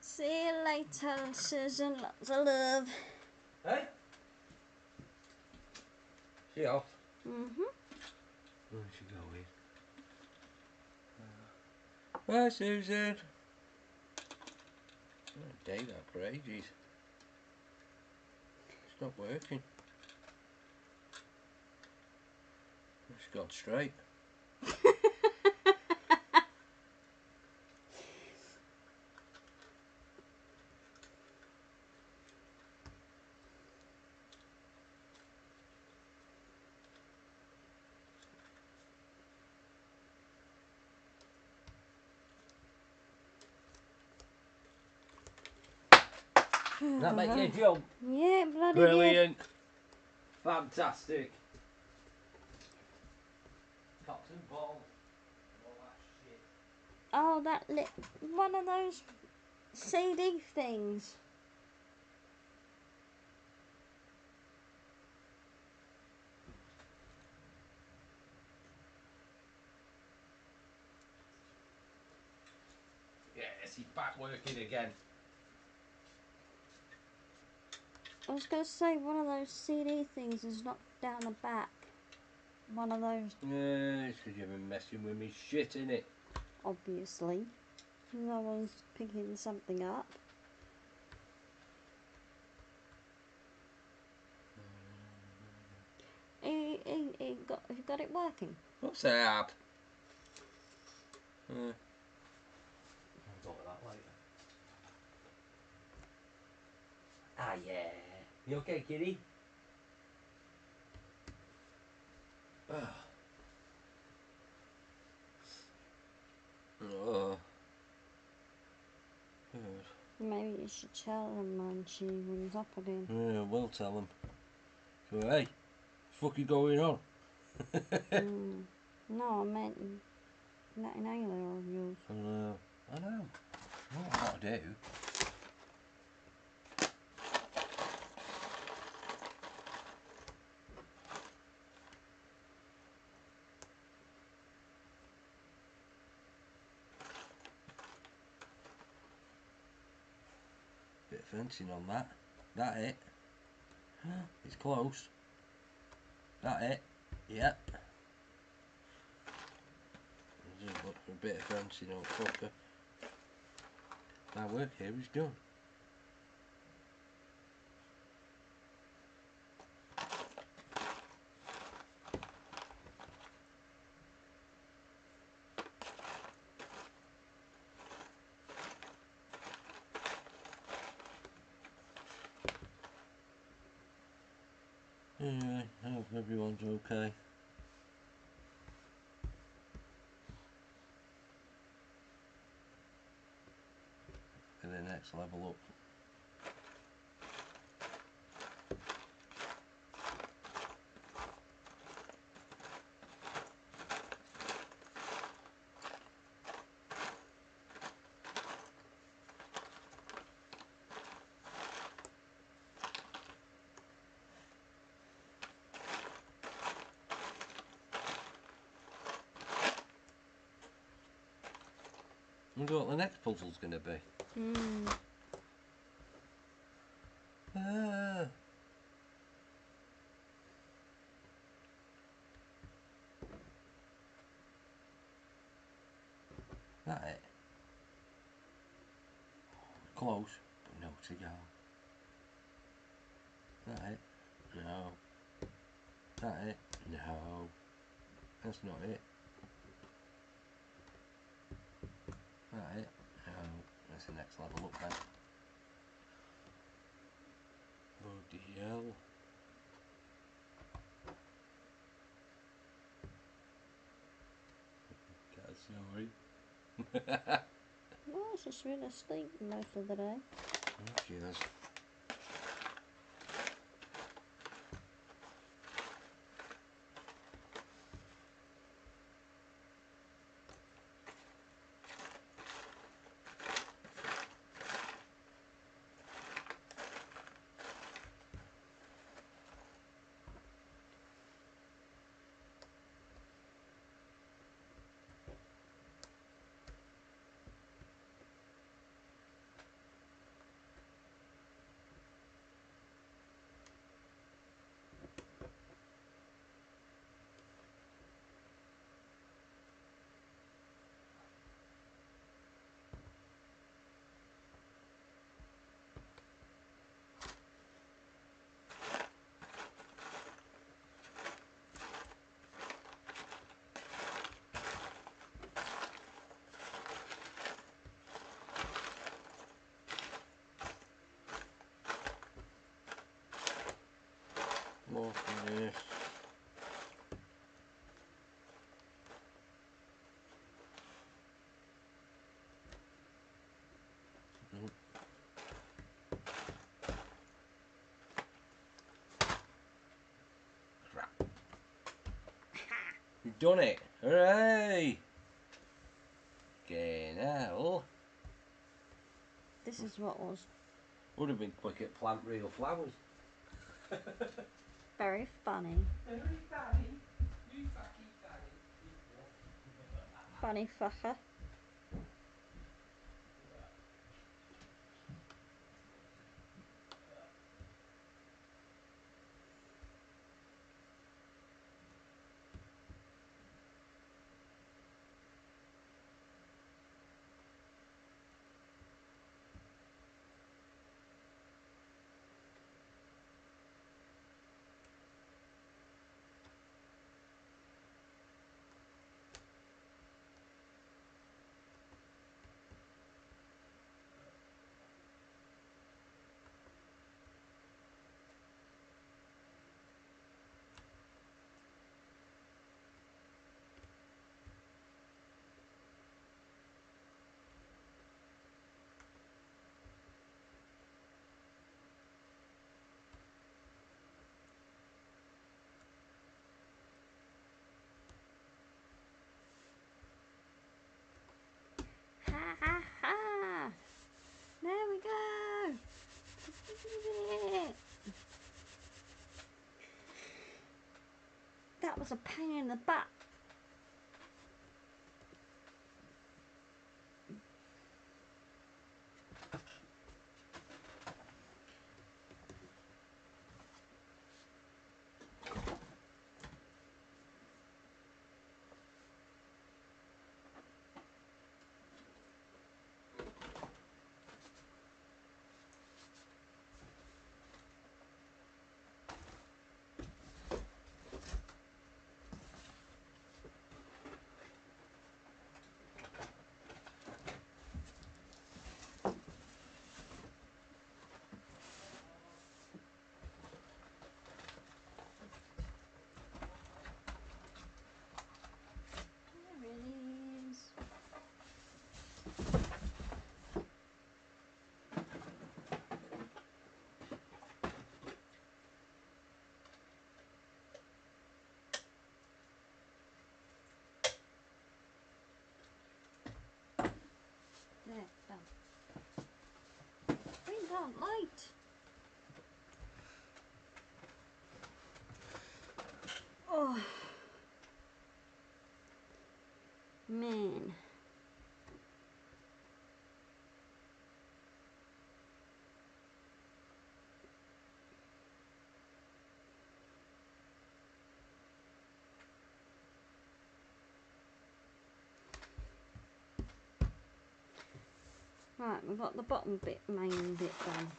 See you later, Susan. Lots of love. Hey? She off? Where's she going? Bye, Susan. Oh, day that for ages. It's not working. It's gone straight. That make you jump? Yeah, bloody brilliant. Fantastic. Cocks and balls. All that shit. Oh, one of those CD things. Yes, he's back working again. I was going to say one of those CD things is knocked down the back. One of those. Yeah, it's because you've been messing with me shit, innit? Obviously. No one's picking something up. He got it working. What's that? I'll go with that later. Ah, yeah. You okay, kitty? Oh. Good. Maybe you should tell him when she rings up again. Yeah, we'll tell him. So, hey, what's fucking going on? No, I meant that in Ayla of yours. I know. I know what I do. Bit of fencing on that. That it. It's close. That it. Yep. Just look for a bit of fencing on fucker. My work here is done. Anyway, I hope everyone's okay. For the next level up. I wonder what the next puzzle's going to be. Ah. That it? Close, but no to go. That it? No. That it? No. That's not it. That it? No. That's the next level up then. Bloody hell. Sorry. No, it's just been asleep most of the day. Cheers. More from this. Nope. Crap. You've done it! Hooray! Okay, now. This is what was Would have been quick at plant real flowers. very funny. Very funny. You fucking funny. Funny fucker. that was a pain in the butt. There, done. Bring down light. Oh, man. Right, we've got the bottom bit, main bit done.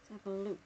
Let's have a look.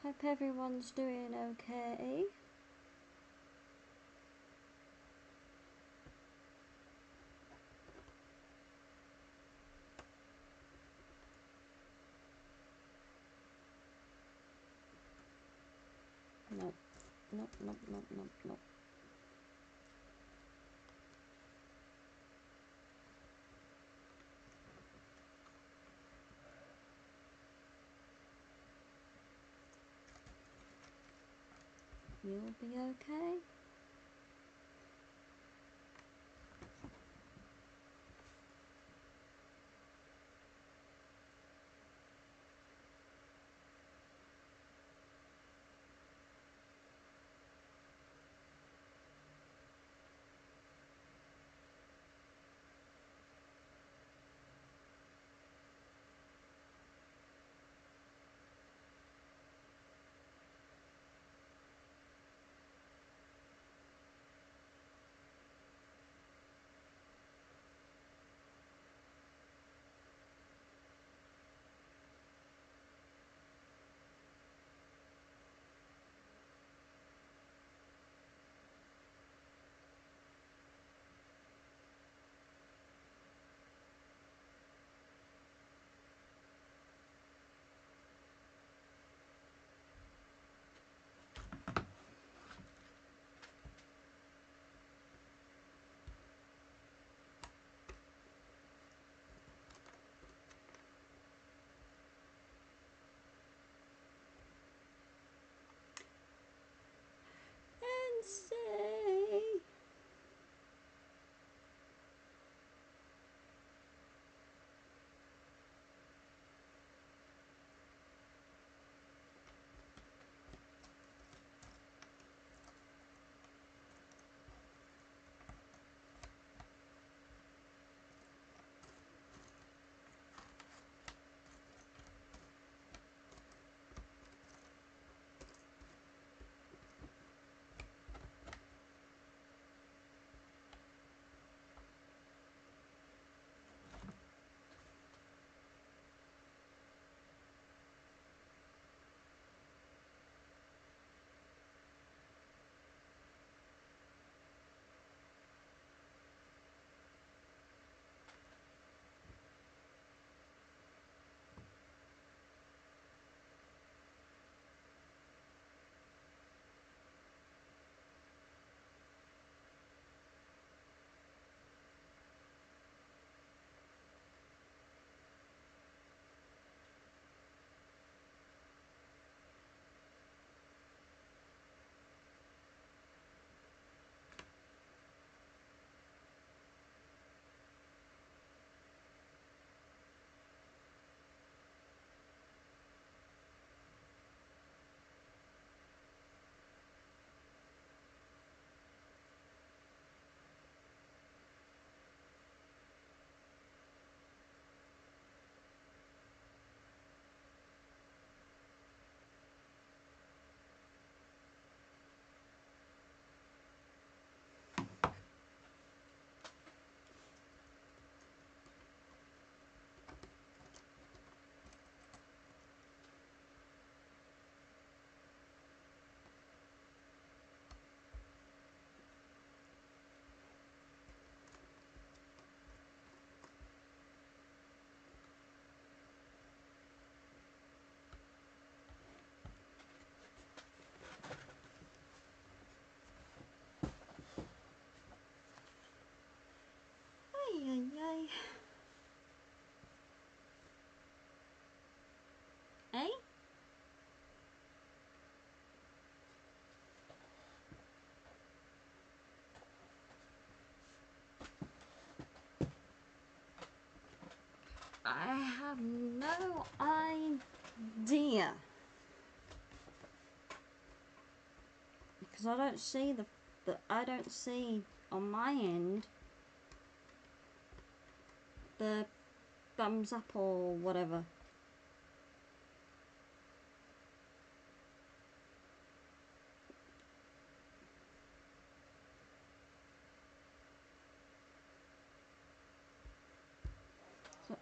Hope everyone's doing okay. Nope, nope, nope, nope, nope, nope. You'll be okay. I have no idea. Because I don't see I don't see on my end the thumbs up or whatever. So,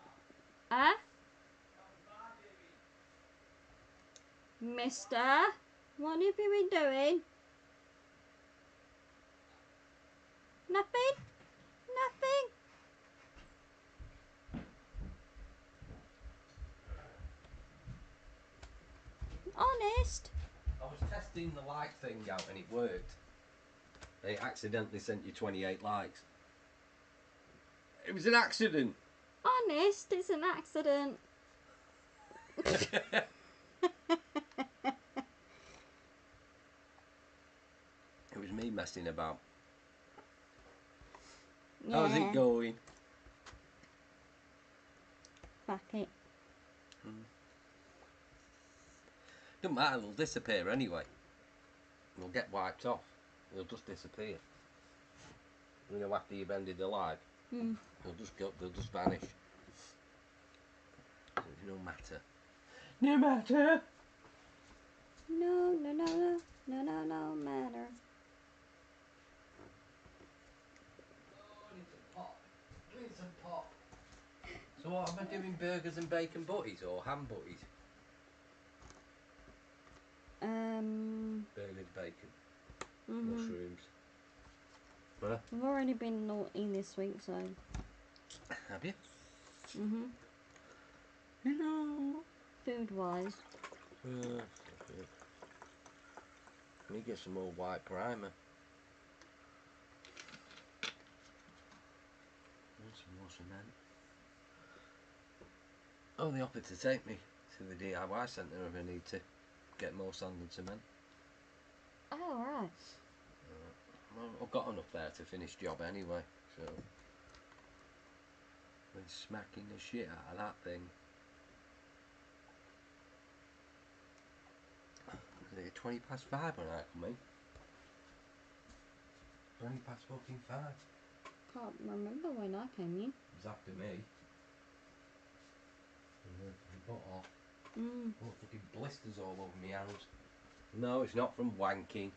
Mister, what have you been doing? Nothing? Nothing? Honest? I was testing the like thing out and it worked. It accidentally sent you 28 likes. It was an accident. Honest, it's an accident. It was me messing about. Yeah. How's it going? Fuck it. Don't matter, they'll disappear anyway. They'll get wiped off. They'll just disappear. You know, after you've ended the live, they'll just vanish. It's no matter. No matter. No matter. Oh, I need some pop. I need some pop. So what, am I doing burgers and bacon butties or ham butties? Burgers, bacon, mushrooms. Huh? I've already been naughty this week, so. Have you? Hello. Food wise. Let me get some more white primer. And some more cement. Oh, they offered to take me to the DIY centre if I need to get more sand and cement. Oh, right. Well, I've got enough there to finish job anyway, so we're smacking the shit out of that thing. Was it 20 past 5 when I come in? 20 past fucking 5. Can't remember when I came in. It was after me. Butt off. Oh, fucking blisters all over my hands. No, it's not from wanking.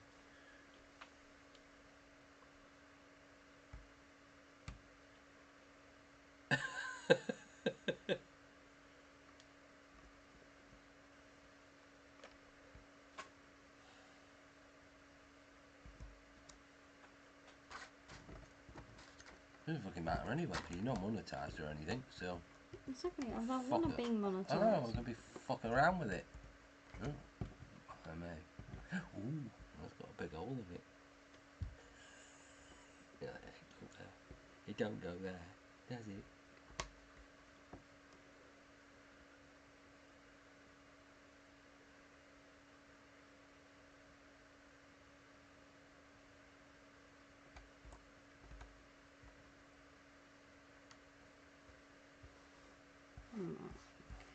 Doesn't fucking matter anyway, because you're not monetised or anything, so. Exactly, I don't want to be monetised. I know, we're going to be fucking around with it. Oh, I may. Ooh, that's got a big hole in it. Yeah, it don't go there, does it?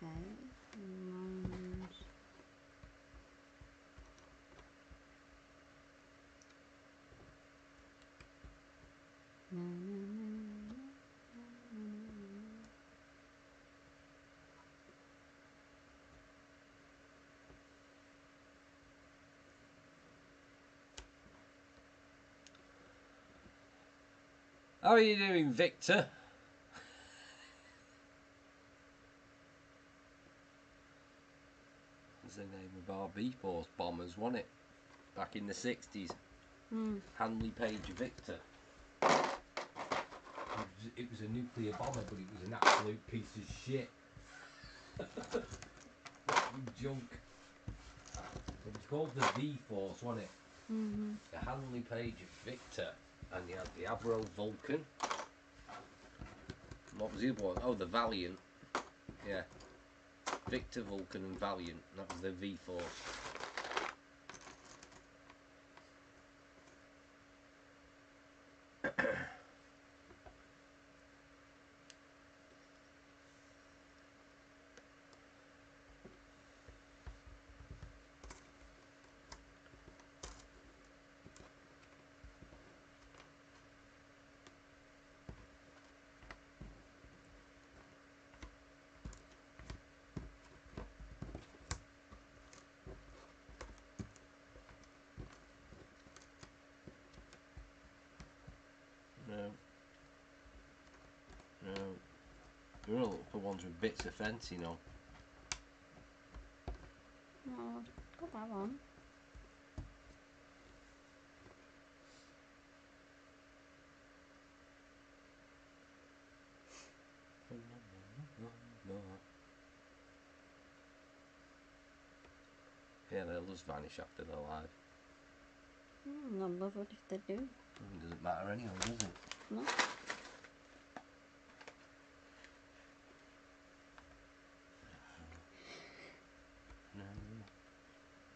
Okay. Loans. How are you doing, Victor? That's the name of our B-Force bombers, wasn't it? Back in the 60s. Hanley Page Victor. It was a nuclear bomber, but it was an absolute piece of shit. Junk. It was called the V-Force, wasn't it? The Hanley Page Victor. And you had the Avro Vulcan. What was the other one? Oh, the Valiant. Yeah. Victor, Vulcan and Valiant. That was the V-Force. We're all looking for ones with bits of fencing on. No, got that one. Yeah, they'll just vanish after they're live. I love it if they do. It doesn't matter anyway, does it? No.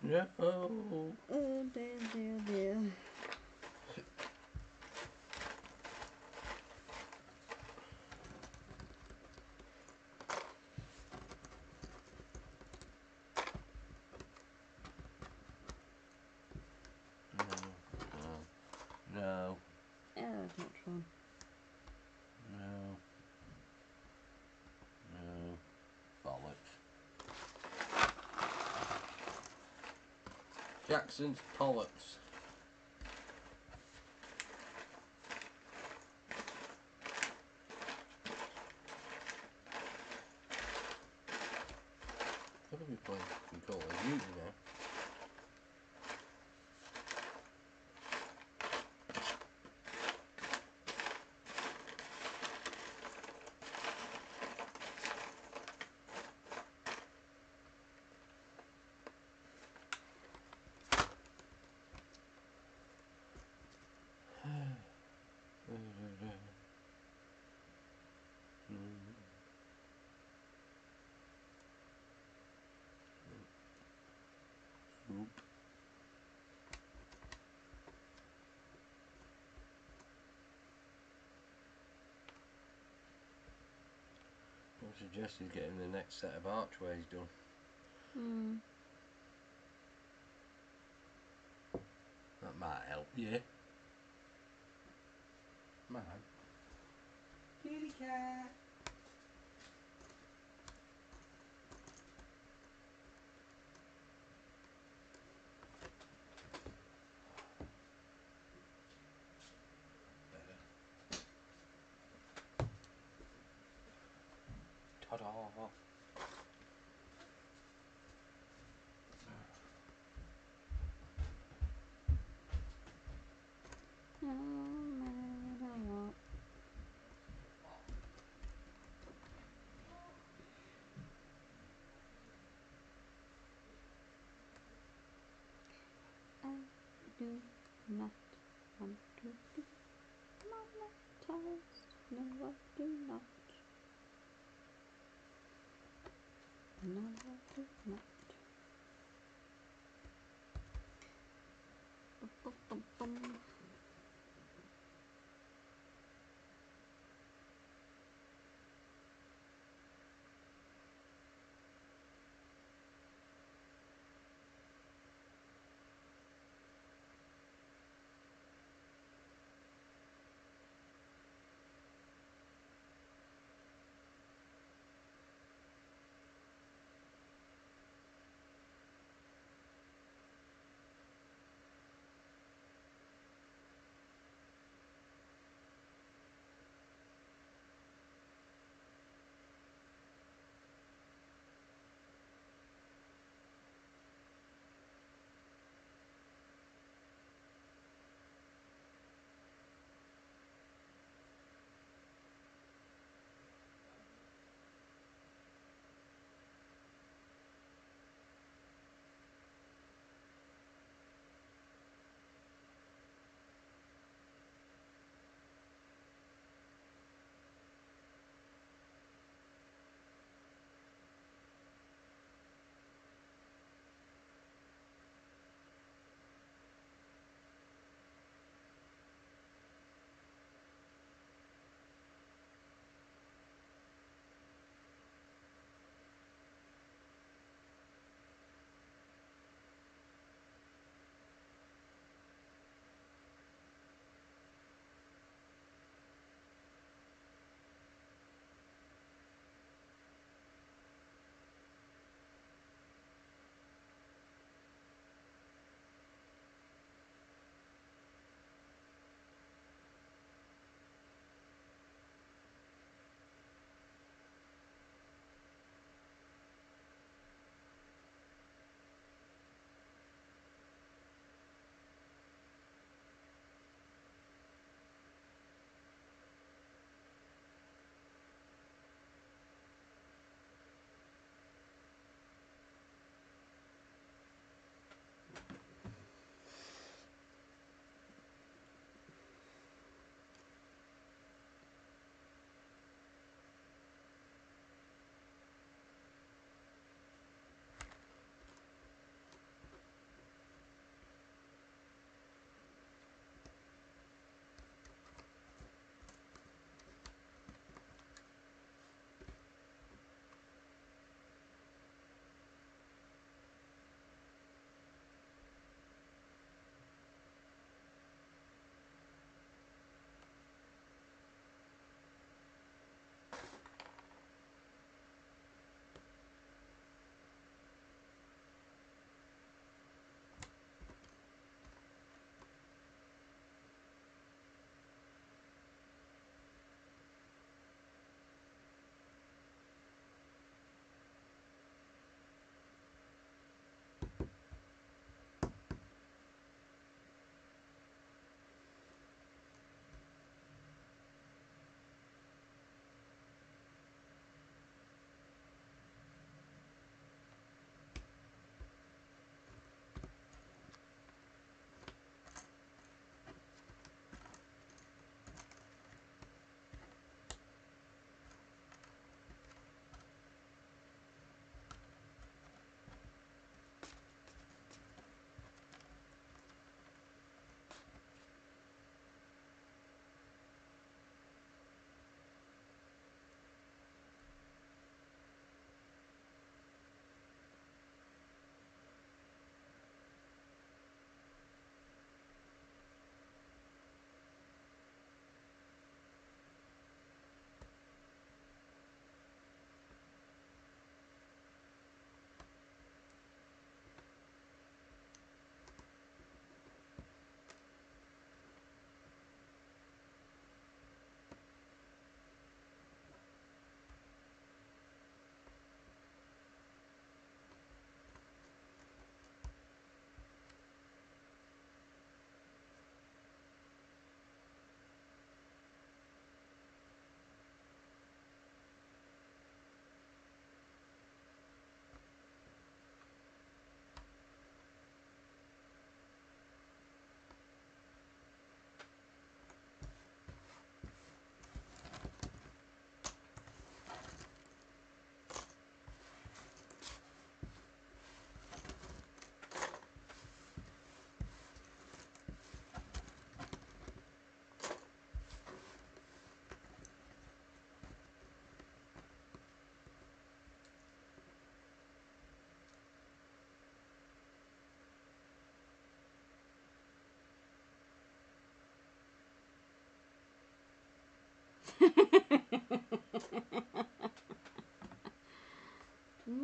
No. Oh dear, dear, dear. No. Yeah, that's not fun. No. No. Bollocks. Jackson's bollocks. What are we playing? Call of Duty now. Oop. I suggested getting the next set of archways done. That might help, yeah. Might. Kitty cat. Ta-da! No matter what. I do not want to be monetized. No, I do not. No, I do not. Bum.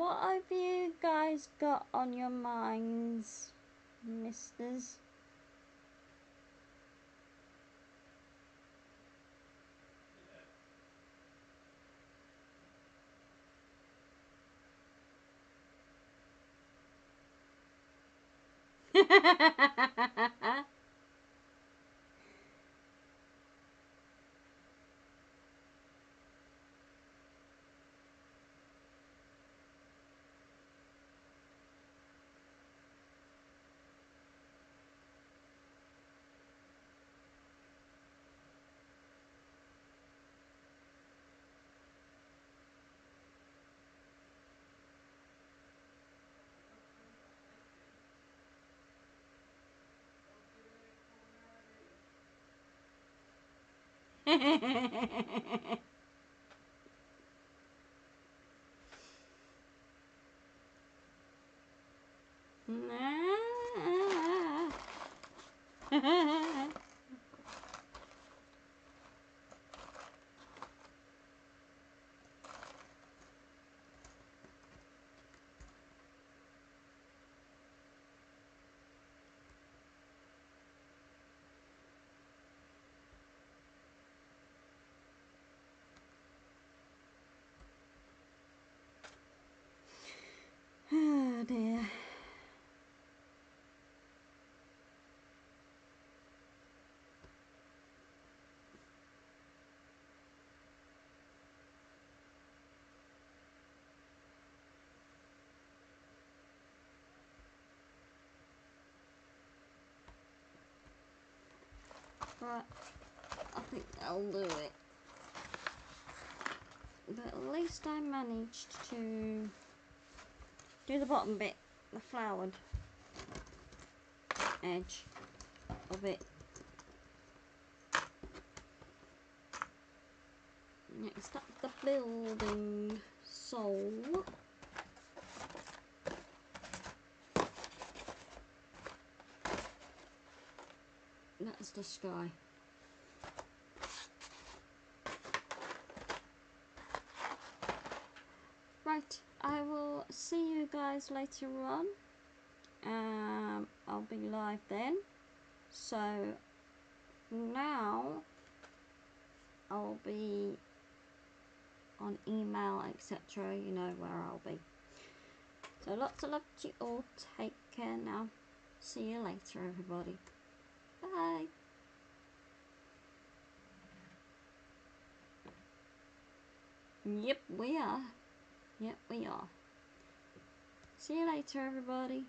What have you guys got on your minds, misters? Oh dear. Right, I think I'll do it. But at least I managed to do the bottom bit, the flowered edge of it. Next up, the building sole. That's the sky. Right, I will see you guys later on. I'll be live then. So now I'll be on email, etc. You know where I'll be. So lots of love to you all. Take care now. See you later, everybody. Bye. Yep, we are. Yep, we are. See you later, everybody.